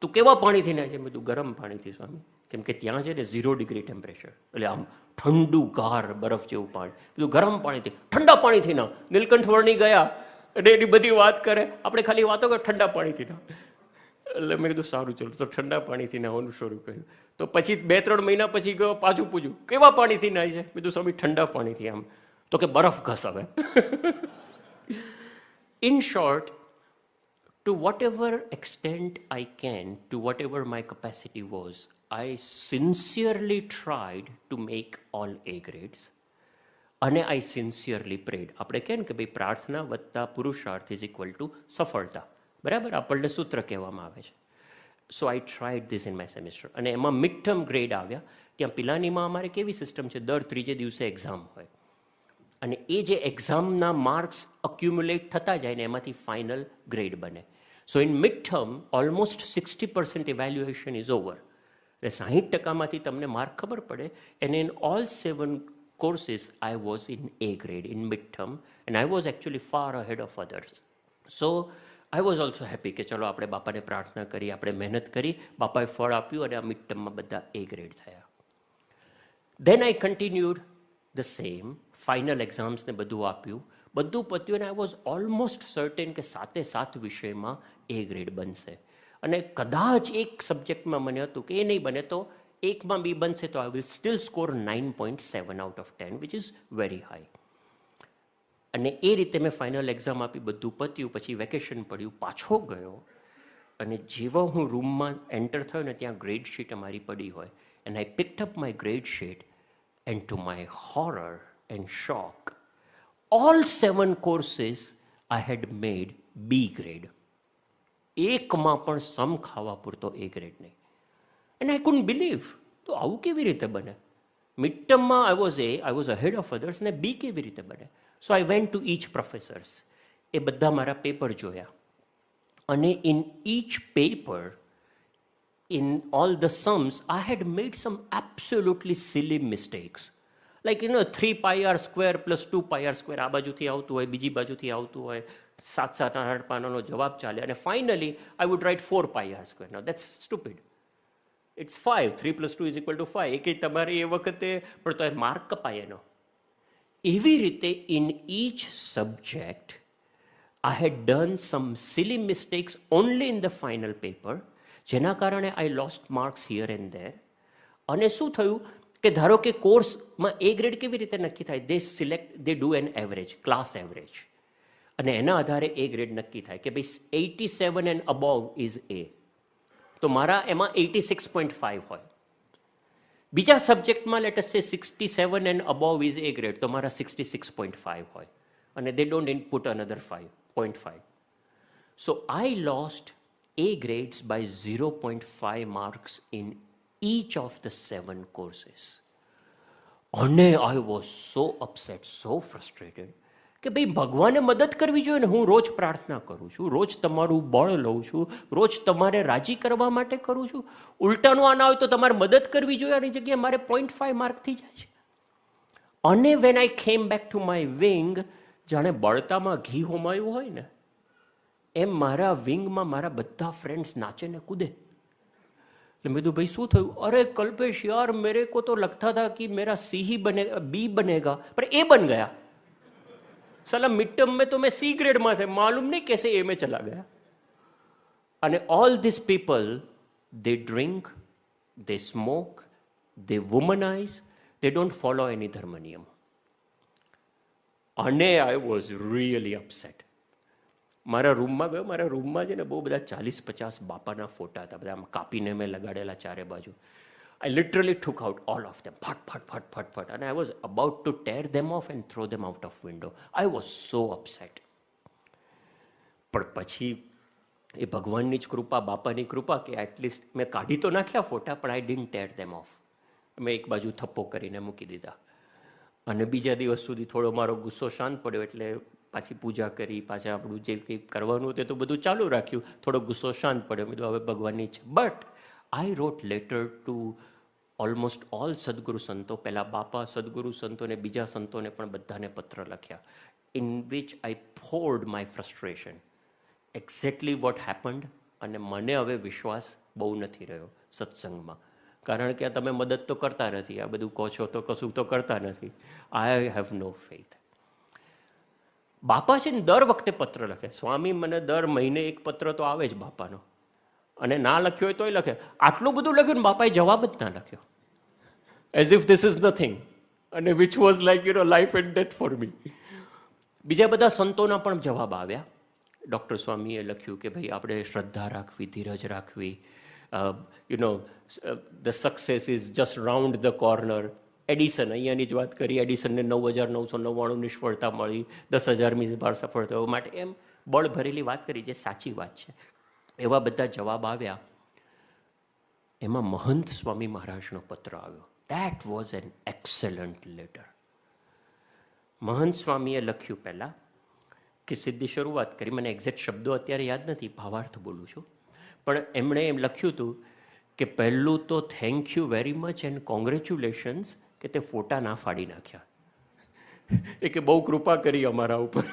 તું કેવા પાણીથી નાય છે? મેં તું ગરમ પાણીથી સ્વામી, કેમ કે ત્યાં છે ને 0 ડિગ્રી ટેમ્પરેચર, એટલે આમ ઠંડુ ગાર બરફ જેવું પાણી. બધું ગરમ પાણીથી, ઠંડા પાણીથી ના. નીલકંઠ વર્ણી ગયા એટલે એની બધી વાત કરે, આપણે ખાલી વાતો કરે ઠંડા પાણીથી ના. એટલે મેં કીધું સારું ચલો, તો ઠંડા પાણીથી નાહવાનું શરૂ કર્યું. તો પછી 2-3 મહિના પછી ગયો, પાછું પૂછ્યું કેવા પાણીથી નાય છે? કીધું સ્વામી ઠંડા પાણીથી. આમ તો કે બરફ ઘસાવે. In short, to whatever extent I can, to whatever my capacity was, I sincerely tried to make all A grades. અને I sincerely prayed. આપણે કહે ને કે ભાઈ પ્રાર્થના વત્તા પુરુષાર્થ ઇઝ ઇક્વલ ટુ સફળતા, બરાબર? આપણને સૂત્ર કહેવામાં આવે છે. So I tried this in my semester. અને એમાં મિડ ટર્મ ગ્રેડ આવ્યા. ત્યાં પિલાનીમાં અમારે કેવી સિસ્ટમ છે, દર 3જે દિવસે એક્ઝામ હોય અને એ જે એક્ઝામના માર્ક્સ અક્યુમ્યુલેટ થતા જાય ને એમાંથી ફાઇનલ ગ્રેડ બને. સો in mid term almost 60% evaluation is over. એટલે 60%માંથી તમને માર્ક ખબર પડે. And in all 7 courses I was in A grade in midterm and I was actually far ahead of others. So I was also happy કે ચલો આપણે બાપાને પ્રાર્થના કરી, આપણે મહેનત કરી, બાપાએ ફળ આપ્યું અને આ મિડ ટર્મમાં બધા A ગ્રેડ થયા. Then I continued the same, final એક્ઝામ્સને બધું આપ્યું, બધું પત્યું અને આઈ વોઝ ઓલમોસ્ટ સર્ટેન કે 7 વિષયમાં A ગ્રેડ બનશે. અને કદાચ એક સબ્જેક્ટમાં મને હતું કે એ નહીં બને તો એકમાં બી બનશે તો I will steel score 9.7 out of 10 which is very high. અને એ રીતે મેં ફાઇનલ એક્ઝામ આપી, બધું પત્યું. પછી વેકેશન પડ્યું, પાછો ગયો અને જેવો હું રૂમમાં એન્ટર થયો ને ત્યાં ગ્રેડ શીટ અમારી પડી હોય and I picked up my grade sheet and to my horror and shock all 7 courses I had made B grade. એકમાં પણ સમ ખાવા પૂરતો A ગ્રેડ નહીં. એન્ડ આઈ કુડન્ટ બિલીવ, તો આવું કેવી રીતે બને? મિડ ટર્મમાં I was ahead of others ને B કેવી રીતે બને? So I went to each professors. એ બધા મારા પેપર જોયા, અને in each paper, in all the sums, I had made some absolutely silly mistakes. Like, 3 pi r square plus 2 pi r square આ બાજુથી આવતું હોય, બીજી બાજુથી આવતું હોય, 7-8 પાનાનો જવાબ ચાલે, અને finally I would write 4 pi r square. Now that's stupid. It's 5. 3 plus 2 is equal to 5. એ કંઈ તમારે એ વખતે પણ તો માર્ક કપાય એનો. એવી રીતે in each subject I had done some silly mistakes only in the final paper, જેના કારણે I lost marks here and there. અને શું થયું કે ધારો કે કોર્સમાં એ ગ્રેડ કેવી રીતે નક્કી થાય? They do an average, class average, અને એના આધારે એ ગ્રેડ નક્કી થાય કે ભાઈ 87 એન્ડ અબોવ ઇઝ એ. તો મારા એમાં 86.5 હોય. બીજા સબ્જેક્ટમાં લેટ અસ સે 67 and above is A grade, તો મારા 66.5 હોય, અને દે don't input another 5.5. So I lost A grades by 0.5 marks in each of the 7 courses. અને I was so upset, so frustrated કે ભાઈ ભગવાને મદદ કરવી જોઈએ ને. હું રોજ પ્રાર્થના કરું છું, રોજ તમારું બળ લઉં છું, રોજ તમારે રાજી કરવા માટે કરું છું. ઉલટાનું આ ના હોય તો તમારે મદદ કરવી જોઈએ, આની જગ્યાએ મારે 0.5 માર્કથી જાય છે. અને વેન આઈ કેમ બેક ટુ માય વિંગ, જાણે બળતામાં ઘી હોમાયું હોય ને એમ મારા વિંગમાં મારા બધા ફ્રેન્ડ્સ નાચે ને કૂદે. એટલે મેં કીધું ભાઈ શું થયું? અરે કલ્પેશ યાર, મેરે કો તો લગતા था कि मेरा सी ही बनेगा, बी बनेगा, पर ए बन गया. साला मिड टर्म में तो मैं सी ग्रेड में थे, मालूम नहीं कैसे ए में चला गया. અને all these people, they drink, they smoke, they womanize, they don't follow any ધર્મ નિયમ. અને I was really upset. મારા રૂમમાં ગયો, મારા રૂમમાં છે ને બહુ બધા 40-50 બાપાના ફોટા હતા, બધા આમ કાપીને મેં લગાડેલા ચારે બાજુ. I literally took out all of them, ફટ ફટ ફટ ફટ ફટ, and I was about to tear them off and throw them out of window. I was so upset. પણ પછી એ ભગવાનની જ કૃપા, બાપાની કૃપા કે એટલીસ્ટ મેં કાઢી તો નાખ્યા ફોટા, પણ આઈ ડિડન્ટ ટેર ધેમ ઓફ. મેં એક બાજુ થપ્પો કરીને મૂકી દીધા. અને બીજા દિવસ સુધી થોડો મારો ગુસ્સો શાંત પડ્યો, એટલે પાછી પૂજા કરી, પાછા આપણું જે કંઈ કરવાનું હતું તો બધું ચાલુ રાખ્યું. થોડો ગુસ્સો શાંત પડ્યો, મેં કીધું હવે ભગવાનની છે. But I wrote letter to almost all સદગુરુ સંતો, પહેલાં બાપા, સદગુરુ સંતો ને બીજા સંતોને પણ બધાને પત્ર લખ્યા, in which I poured my frustration, exactly what happened. અને મને હવે વિશ્વાસ બહુ નથી રહ્યો સત્સંગમાં, કારણ કે તમે મદદ તો કરતા નથી, આ બધું કહો છો તો કશું તો કરતા નથી. I have no faith. બાપા છે ને દર વખતે પત્ર લખે. સ્વામી મને દર મહિને એક પત્ર તો આવે જ બાપાનો, અને ના લખ્યો હોય તોય લખે. આટલું બધું લખ્યું ને બાપાએ જવાબ જ ના લખ્યો, as if this is nothing, અને which was like life and death for me. બીજા બધા સંતોના પણ જવાબ આવ્યા. ડૉક્ટર સ્વામીએ લખ્યું કે ભાઈ આપણે શ્રદ્ધા રાખવી, ધીરજ રાખવી, the success is just round the corner. Edison, અહીંયાની જ વાત કરી, એડિસનને 9,999 નિષ્ફળતા મળી, 10,000મી વાર સફળ થયો, માટે એમ બળ ભરેલી વાત કરી, જે સાચી વાત છે. એવા બધા જવાબ આવ્યા. એમાં મહંત સ્વામી મહારાજનો પત્ર આવ્યો. That was an excellent letter. મહંત સ્વામીએ લખ્યું પહેલાં કે સીધી શરૂઆત કરી, મને એક્ઝેક્ટ શબ્દો અત્યારે યાદ નથી, ભાવાર્થ બોલું છું, પણ એમણે એમ લખ્યું હતું કે પહેલું તો thank you very much and congratulations કે તે ફોટા ના ફાડી નાખ્યા. એ કે બહુ કૃપા કરી અમારા ઉપર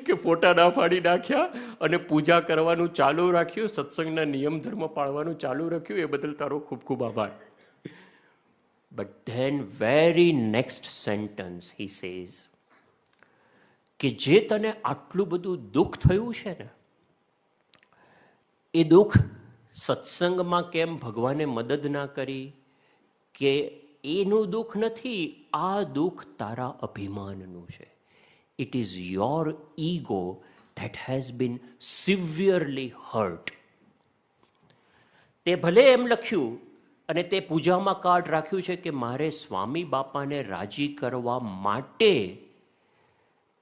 કે ફોટા ના ફાડી નાખ્યા અને પૂજા કરવાનું ચાલુ રાખ્યું, સત્સંગના નિયમ ધર્મ પાળવાનું ચાલુ રાખ્યું, એ બદલ તારો ખૂબ ખૂબ આભાર. But than very next sentence he says કે જે તને આટલું બધું દુઃખ થયું છે ને, એ દુઃખ સત્સંગમાં કેમ ભગવાને મદદ ના કરી કે એનું દુઃખ નથી, આ દુઃખ તારા અભિમાનનું છે. It is your ego that has been severely hurt. તે ભલે એમ લખ્યું અને તે પૂજામાં કાર્ડ રાખ્યું છે કે મારે સ્વામી બાપાને રાજી કરવા માટે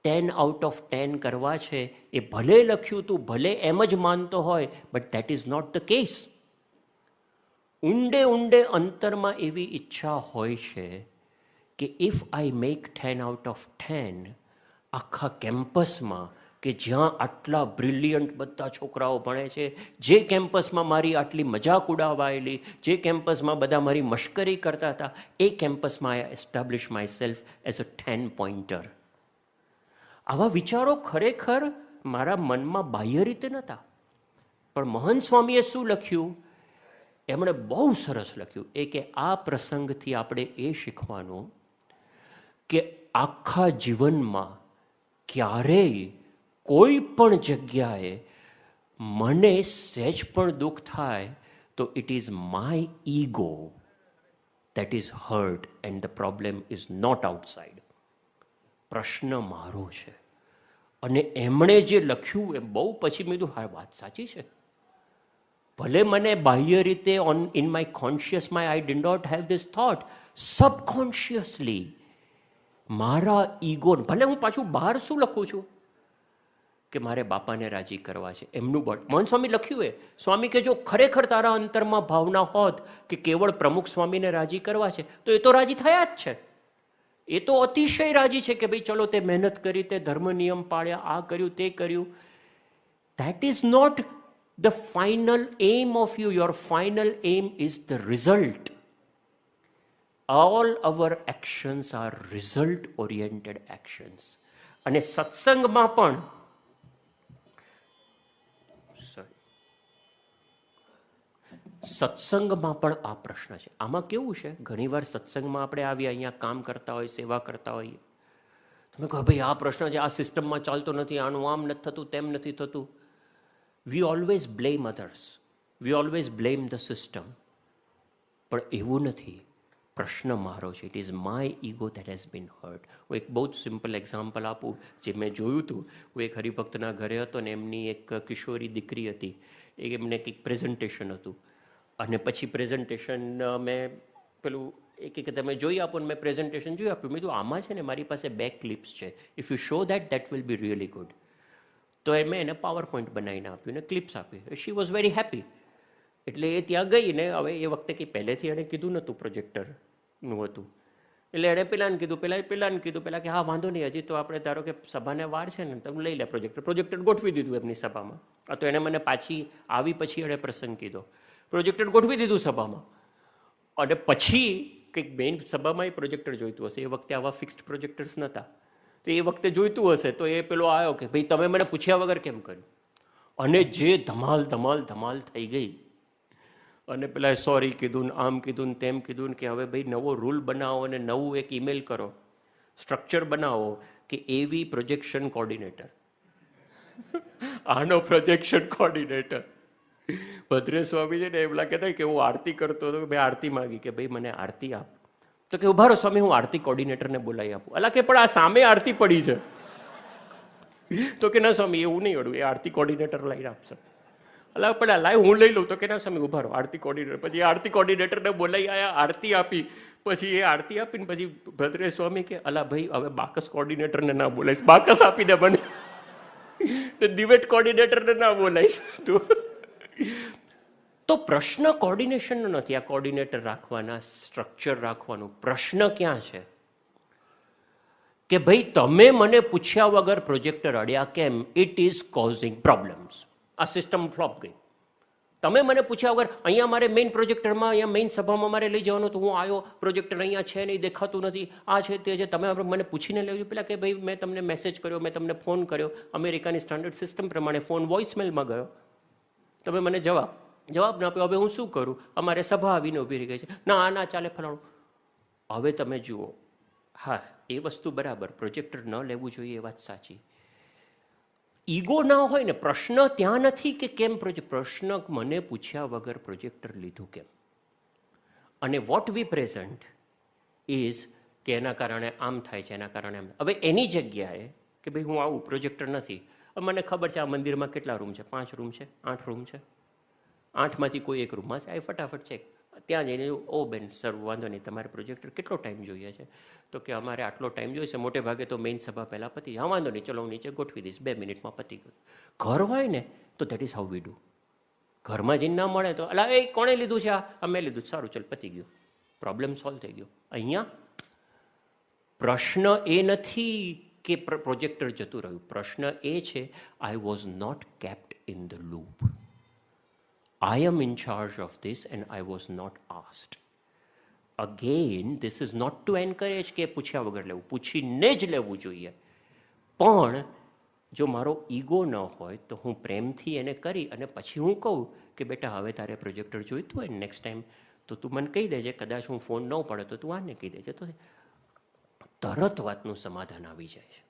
10 out of 10 કરવા છે, એ ભલે લખ્યું, તું ભલે એમ જ માનતો હોય, but that is not the case. ઊંડે ઊંડે અંતરમાં એવી ઈચ્છા હોય છે કે if I make 10 out of 10, આખા કેમ્પસમાં કે જ્યાં આટલા બ્રિલિયન્ટ બધા છોકરાઓ ભણે છે, જે કેમ્પસમાં મારી આટલી મજાક ઉડાવાયેલી, જે કેમ્પસમાં બધા મારી મશ્કરી કરતા હતા, એ કેમ્પસમાં I establish myself as a 10 pointer. આવા વિચારો ખરેખર મારા મનમાં બાહ્ય રીતે નહોતા, પણ મહંત સ્વામીએ શું લખ્યું, એમણે બહુ સરસ લખ્યું એ કે આ પ્રસંગથી આપણે એ શીખવાનું કે આખા જીવનમાં ક્યારેય કોઈ પણ જગ્યાએ મને સહેજ પણ દુઃખ થાય તો it is my ego that is hurt and the problem is not outside. પ્રશ્ન મારો છે. અને એમણે જે લખ્યું એ બહુ પછી મેં કીધું હા વાત સાચી છે. ભલે મને બાહ્ય રીતે in my conscious my I did not have this thought, subconsciously મારા ઈગો, ભલે હું પાછું બહાર શું લખું છું કે મારે બાપાને રાજી કરવા છે, એમનું બળ. મહંત સ્વામી લખ્યું એ, સ્વામી કે જો ખરેખર તારા અંતરમાં ભાવના હોત કે કેવળ પ્રમુખ સ્વામીને રાજી કરવા છે તો એ તો રાજી થયા જ છે. એ તો અતિશય રાજી છે કે ભાઈ ચલો તે મહેનત કરી, તે ધર્મ નિયમ પાળ્યા, આ કર્યું તે કર્યું. That is not the final aim of you. Your final aim is the result. All our actions are result oriented actions. અને સત્સંગમાં પણ આ પ્રશ્ન છે. આમાં કેવું છે, ઘણીવાર સત્સંગમાં આપણે આવીએ, અહીંયા કામ કરતા હોય, સેવા કરતા હોઈએ, તમે કહો ભાઈ આ પ્રશ્ન છે, આ સિસ્ટમમાં ચાલતો નથી, આનું આમ નથી થતું, તેમ નથી થતું. વી always blame others, V always blame the system. પણ એવું નથી. પ્રશ્ન મારો છે. It is my ego that has been hurt. હું એક બહુ જ સિમ્પલ એક્ઝામ્પલ આપું જે મેં જોયું હતું. હું એક હરિભક્તના ઘરે હતો ને એમની એક કિશોરી દીકરી હતી, એમને કંઈક પ્રેઝન્ટેશન હતું. અને પછી પ્રેઝન્ટેશન મેં પેલું કે તમે જોઈ આપો ને મેં પ્રેઝન્ટેશન જોઈ આપ્યું. મેં કીધું આમાં છે ને મારી પાસે 2 ક્લિપ્સ છે, if you show that will be really good. તો મેં એને પાવર પોઈન્ટ બનાવીને આપ્યું ને ક્લિપ્સ આપી. She was very happy. એટલે એ ત્યાં ગઈ ને, હવે એ વખતે કંઈ પહેલેથી એણે કીધું નહોતું પ્રોજેક્ટરનું હતું, એટલે એણે પેલાને કીધું, પેલાને કીધું, પેલા કે હા વાંધો નહીં, હજી તો આપણે ધારો કે સભાને વાર છે ને, તમે લઈ લે પ્રોજેક્ટર ગોઠવી દીધું એમની સભામાં. આ તો એને મને પાછી આવી પછી એણે પ્રસંગ કીધો, પ્રોજેક્ટર ગોઠવી દીધું સભામાં. અને પછી કંઈક મેઇન સભામાં એ પ્રોજેક્ટર જોઈતું હશે. એ વખતે આવા ફિક્સ્ડ પ્રોજેક્ટર્સ નહોતા, તો એ વખતે જોઈતું હશે તો એ પેલો આવ્યો કે ભાઈ તમે મને પૂછ્યા વગર કેમ કર્યું. અને જે ધમાલ થઈ ગઈ. અને પેલા સોરી કીધું ને આમ કીધું ને તેમ કીધું કે હવે ભાઈ નવો રૂલ બનાવો અને નવું એક ઈમેલ કરો, સ્ટ્રક્ચર બનાવો કે એવી પ્રોજેક્શન કોર્ડિનેટર, આનો પ્રોજેક્શન કોર્ડિનેટર. ભદ્રેશ સ્વામી છે ને એમ લાગે કે હું આરતી કરતો હતો, ભાઈ આરતી માગી કે ભાઈ મને આરતી આપ. તો કે ઉભા રહો સ્વામી, હું આરતી કોર્ડિનેટરને બોલાવી આપું. અલા કે પણ આ સામે આરતી પડી છે. તો કે ના સ્વામી એવું નહીં અડું, એ આરતી કોર્ડિનેટર લઈને આપશે. અલા પણ લાઈવ હું લઈ લઉં. તો કે ના સ્વામી ઉભા રહો, આરતી કોર્ડિનેટર. પછી આરતી કોર્ડિનેટરને બોલાવી આવ્યા, આરતી આપી. પછી એ આરતી આપીને પછી ભદ્રેશ સ્વામી કે અલા ભાઈ હવે બાકસ કોર્ડિનેટરને ના બોલાઈશ, બાકસ આપી દે મને. દિવેટ કોર્ડિનેટરને ના બોલાઈશ તું. તો પ્રશ્ન કોર્ડિનેશનનો નથી, આ કોર્ડિનેટર રાખવાના, સ્ટ્રક્ચર રાખવાનું. પ્રશ્ન ક્યાં છે કે ભાઈ તમે મને પૂછ્યા વગર પ્રોજેક્ટર અડ્યા કેમ? It is causing problems. આ સિસ્ટમ ફ્લોપ ગઈ. તમે મને પૂછ્યા વગર, અહીંયા મારે મેઇન પ્રોજેક્ટરમાં, અહીંયા મેઇન સભામાં મારે લઈ જવાનું, તો હું આવ્યો, પ્રોજેક્ટર અહીંયા છે નહીં, દેખાતું નથી, આ છે તે છે. તમે મને પૂછીને લેજો પેલા કે ભાઈ મેં તમને મેસેજ કર્યો, મેં તમને ફોન કર્યો, અમેરિકાની સ્ટાન્ડર્ડ સિસ્ટમ પ્રમાણે ફોન વોઇસમેલમાં ગયો, તમે મને જવાબ ના આપ્યો. હવે હું શું કરું? અમારે સભા આવીને ઊભી રહી ગઈ છે, ના આ ના ચાલે ફલાણું. હવે તમે જુઓ, હા એ વસ્તુ બરાબર, પ્રોજેક્ટર ન લેવું જોઈએ એ વાત સાચી. ઈગો ના હોય ને, પ્રશ્ન ત્યાં નથી કે કેમ પ્રશ્ન મને પૂછ્યા વગર પ્રોજેક્ટર લીધું કેમ. અને વોટ વી પ્રેઝન્ટ ઇઝ કે એના કારણે આમ થાય છે, એના કારણે આમ. હવે એની જગ્યાએ કે ભાઈ હું આવું, પ્રોજેક્ટર નથી, મને ખબર છે આ મંદિરમાં કેટલા રૂમ છે, 5 રૂમ છે, 8 રૂમ છે, 8માંથી કોઈ એક રૂમમાં છે, ફટાફટ ચેક. ત્યાં જઈને ઓ બેન સર વાંધો નહીં, તમારે પ્રોજેક્ટર કેટલો ટાઈમ જોઈએ છે? તો કે અમારે આટલો ટાઈમ જોઈશે, મોટે ભાગે તો મેઇન સભા પહેલાં પતી. હા વાંધો નહીં, ચલો હું નીચે ગોઠવી દઈશ, 2 મિનિટમાં પતી ગયું. ઘર હોય ને તો that is how we do. ઘરમાં જઈને ના મળે તો અલા એ કોણે લીધું છે? આ મેં લીધું, સારું ચલ પતી ગયું, પ્રોબ્લેમ સોલ્વ થઈ ગયો. અહીંયા પ્રશ્ન એ નથી કે પ્રોજેક્ટર જતું રહ્યું. પ્રશ્ન એ છે, I was not kept in the loop. I am in charge of this and I was not asked. Again this is not to encourage કે પૂછ્યા વગર લેવું, પૂછીને જ લેવું જોઈએ. પણ જો મારો ઈગો ન હોય તો હું પ્રેમથી એને કરી અને પછી હું કહું કે બેટા હવે તારે પ્રોજેક્ટર જોઈતું હોય ને નેક્સ્ટ ટાઈમ તો તું મને કહી દેજે, કદાચ હું ફોન ન પડે તો તું આને કહી દેજે, તો તરત વાતનું સમાધાન આવી જાય છે.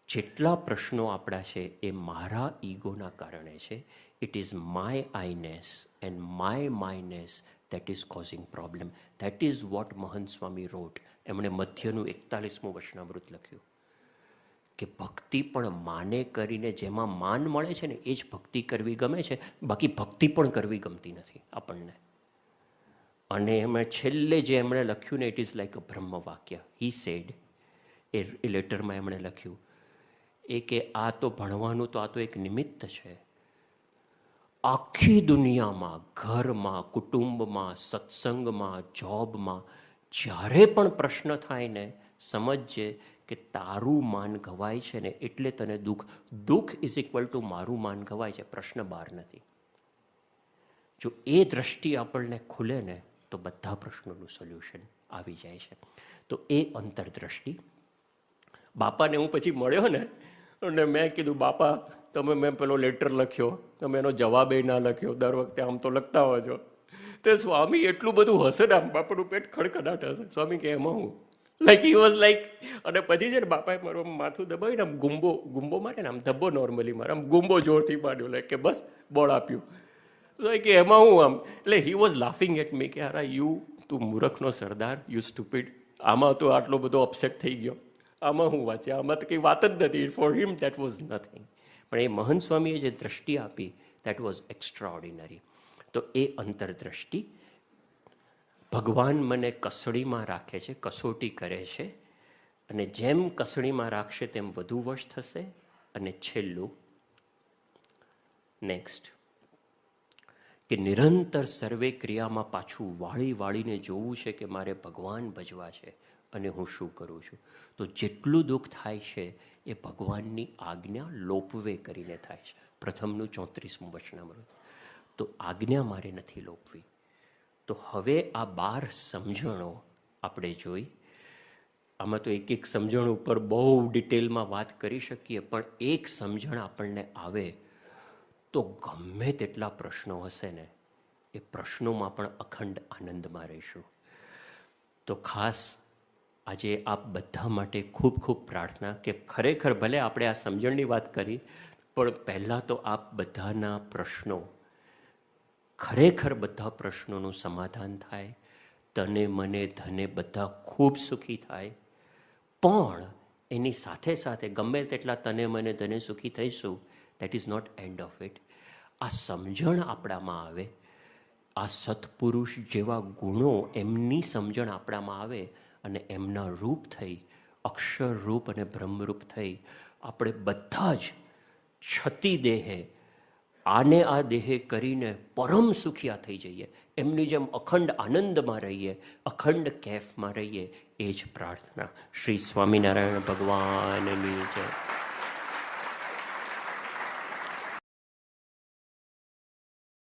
જેટલા પ્રશ્નો આપણા છે એ મારા ઈગોના કારણે છે. It is my Iness and my myness that is causing problem. That is what Mahant Swami રોટ. એમણે મધ્યનું 41મું વચનામૃત લખ્યું કે ભક્તિ પણ માને કરીને જેમાં માન મળે છે ને એ જ ભક્તિ કરવી ગમે છે, બાકી ભક્તિ પણ કરવી ગમતી નથી આપણને. અને એમાં છેલ્લે જે એમણે લખ્યું ને, ઇટ ઇઝ લાઈક અ બ્રહ્મ વાક્ય. હી સેડ, એ લેટરમાં એમણે લખ્યું એ કે આ તો ભણવાનું તો આ તો એક નિમિત્ત છે. આખી દુનિયામાં, ઘરમાં, કુટુંબમાં, સત્સંગમાં, જોબમાં જ્યારે પણ પ્રશ્ન થાય ને, સમજજે કે તારું માન ગવાય છે ને એટલે તને દુઃખ. દુઃખ ઇઝ ઇક્વલ ટુ મારું માન ગવાય છે, પ્રશ્ન બહાર નથી. જો એ દ્રષ્ટિ આપણને ખુલે ને તો બધા પ્રશ્નોનું સોલ્યુશન આવી જાય છે. તો એ અંતરદ્રષ્ટિ. બાપાને હું પછી મળ્યો ને અને મેં કીધું, બાપા તમે મેં પેલો લેટર લખ્યો, તમે એનો જવાબ એ ના લખ્યો, દર વખતે આમ તો લખતા હો છો. તે સ્વામી એટલું બધું હશે ને, આમ બાપાનું પેટ ખડખડાટ હશે. સ્વામી કે એમાં હું લાઈક હી વોઝ લાઈક. અને પછી છે ને બાપાએ મારું માથું દબાવીને આમ ગુંબો મારે ને, આમ ધબ્બો નોર્મલી મારે, આમ ગુંબો જોરથી માર્યો, લાઈક કે બસ બોળ આપ્યું. કે એમાં હું આમ, એટલે he was laughing at me કે યાર યુ, તું મૂર્ખનો સરદાર, યુ સ્ટુપિડ. આમાં તો આટલો બધો અપસેટ થઈ ગયો, આમાં હું વાંચે, આમાં તો કંઈ વાત જ નથી. For him that was nothing. પણ એ મહંત સ્વામીએ જે દ્રષ્ટિ આપી, દેટ વોઝ એક્સ્ટ્રા ઓર્ડિનરી. તો એ અંતરદ્રષ્ટિ. ભગવાન મને કસોટીમાં રાખે છે, કસોટી કરે છે, અને જેમ કસોટીમાં રાખશે તેમ વધુ વશ થશે. અને છેલ્લું નેક્સ્ટ, કે નિરંતર સર્વે ક્રિયામાં પાછું વાળીને જોવું છે કે મારે ભગવાન ભજવા છે અને હું શું કરું છું. તો જેટલું દુઃખ થાય છે એ ભગવાનની આજ્ઞા લોપવે કરીને થાય છે. પ્રથમનું 34મું વચનામૃત. તો આજ્ઞા મારે નથી લોપવી. તો હવે આ 12 સમજણો આપણે જોઈ. આમાં તો એક એક સમજણ ઉપર બહુ ડિટેલમાં વાત કરી શકીએ, પણ એક સમજણ આપણને આવે તો ગમે તેટલા પ્રશ્નો હશે ને, એ પ્રશ્નોમાં પણ અખંડ આનંદમાં રહીશું. તો ખાસ આજે આપ બધા માટે ખૂબ ખૂબ પ્રાર્થના કે ખરેખર ભલે આપણે આ સમજણની વાત કરી, પણ પહેલાં તો આપ બધાના પ્રશ્નો, ખરેખર બધા પ્રશ્નોનું સમાધાન થાય. તને મને ધને બધા ખૂબ સુખી થાય. પણ એની સાથે સાથે ગમે તેટલા તને મને ધને સુખી થઈશું, that is not end of it. આ સમજણ આપણામાં આવે, આ સત્પુરુષ જેવા ગુણો, એમની સમજણ આપણામાં આવે અને એમના રૂપ થઈ, અક્ષર રૂપ અને બ્રહ્મરૂપ થઈ, આપણે બધા જ છતી દેહે આને આ દેહે કરીને પરમ સુખિયા થઈ જઈએ. એમની જેમ અખંડ આનંદમાં રહીએ, અખંડ કેફમાં રહીએ, એ જ પ્રાર્થના. શ્રી સ્વામિનારાયણ ભગવાનની જય.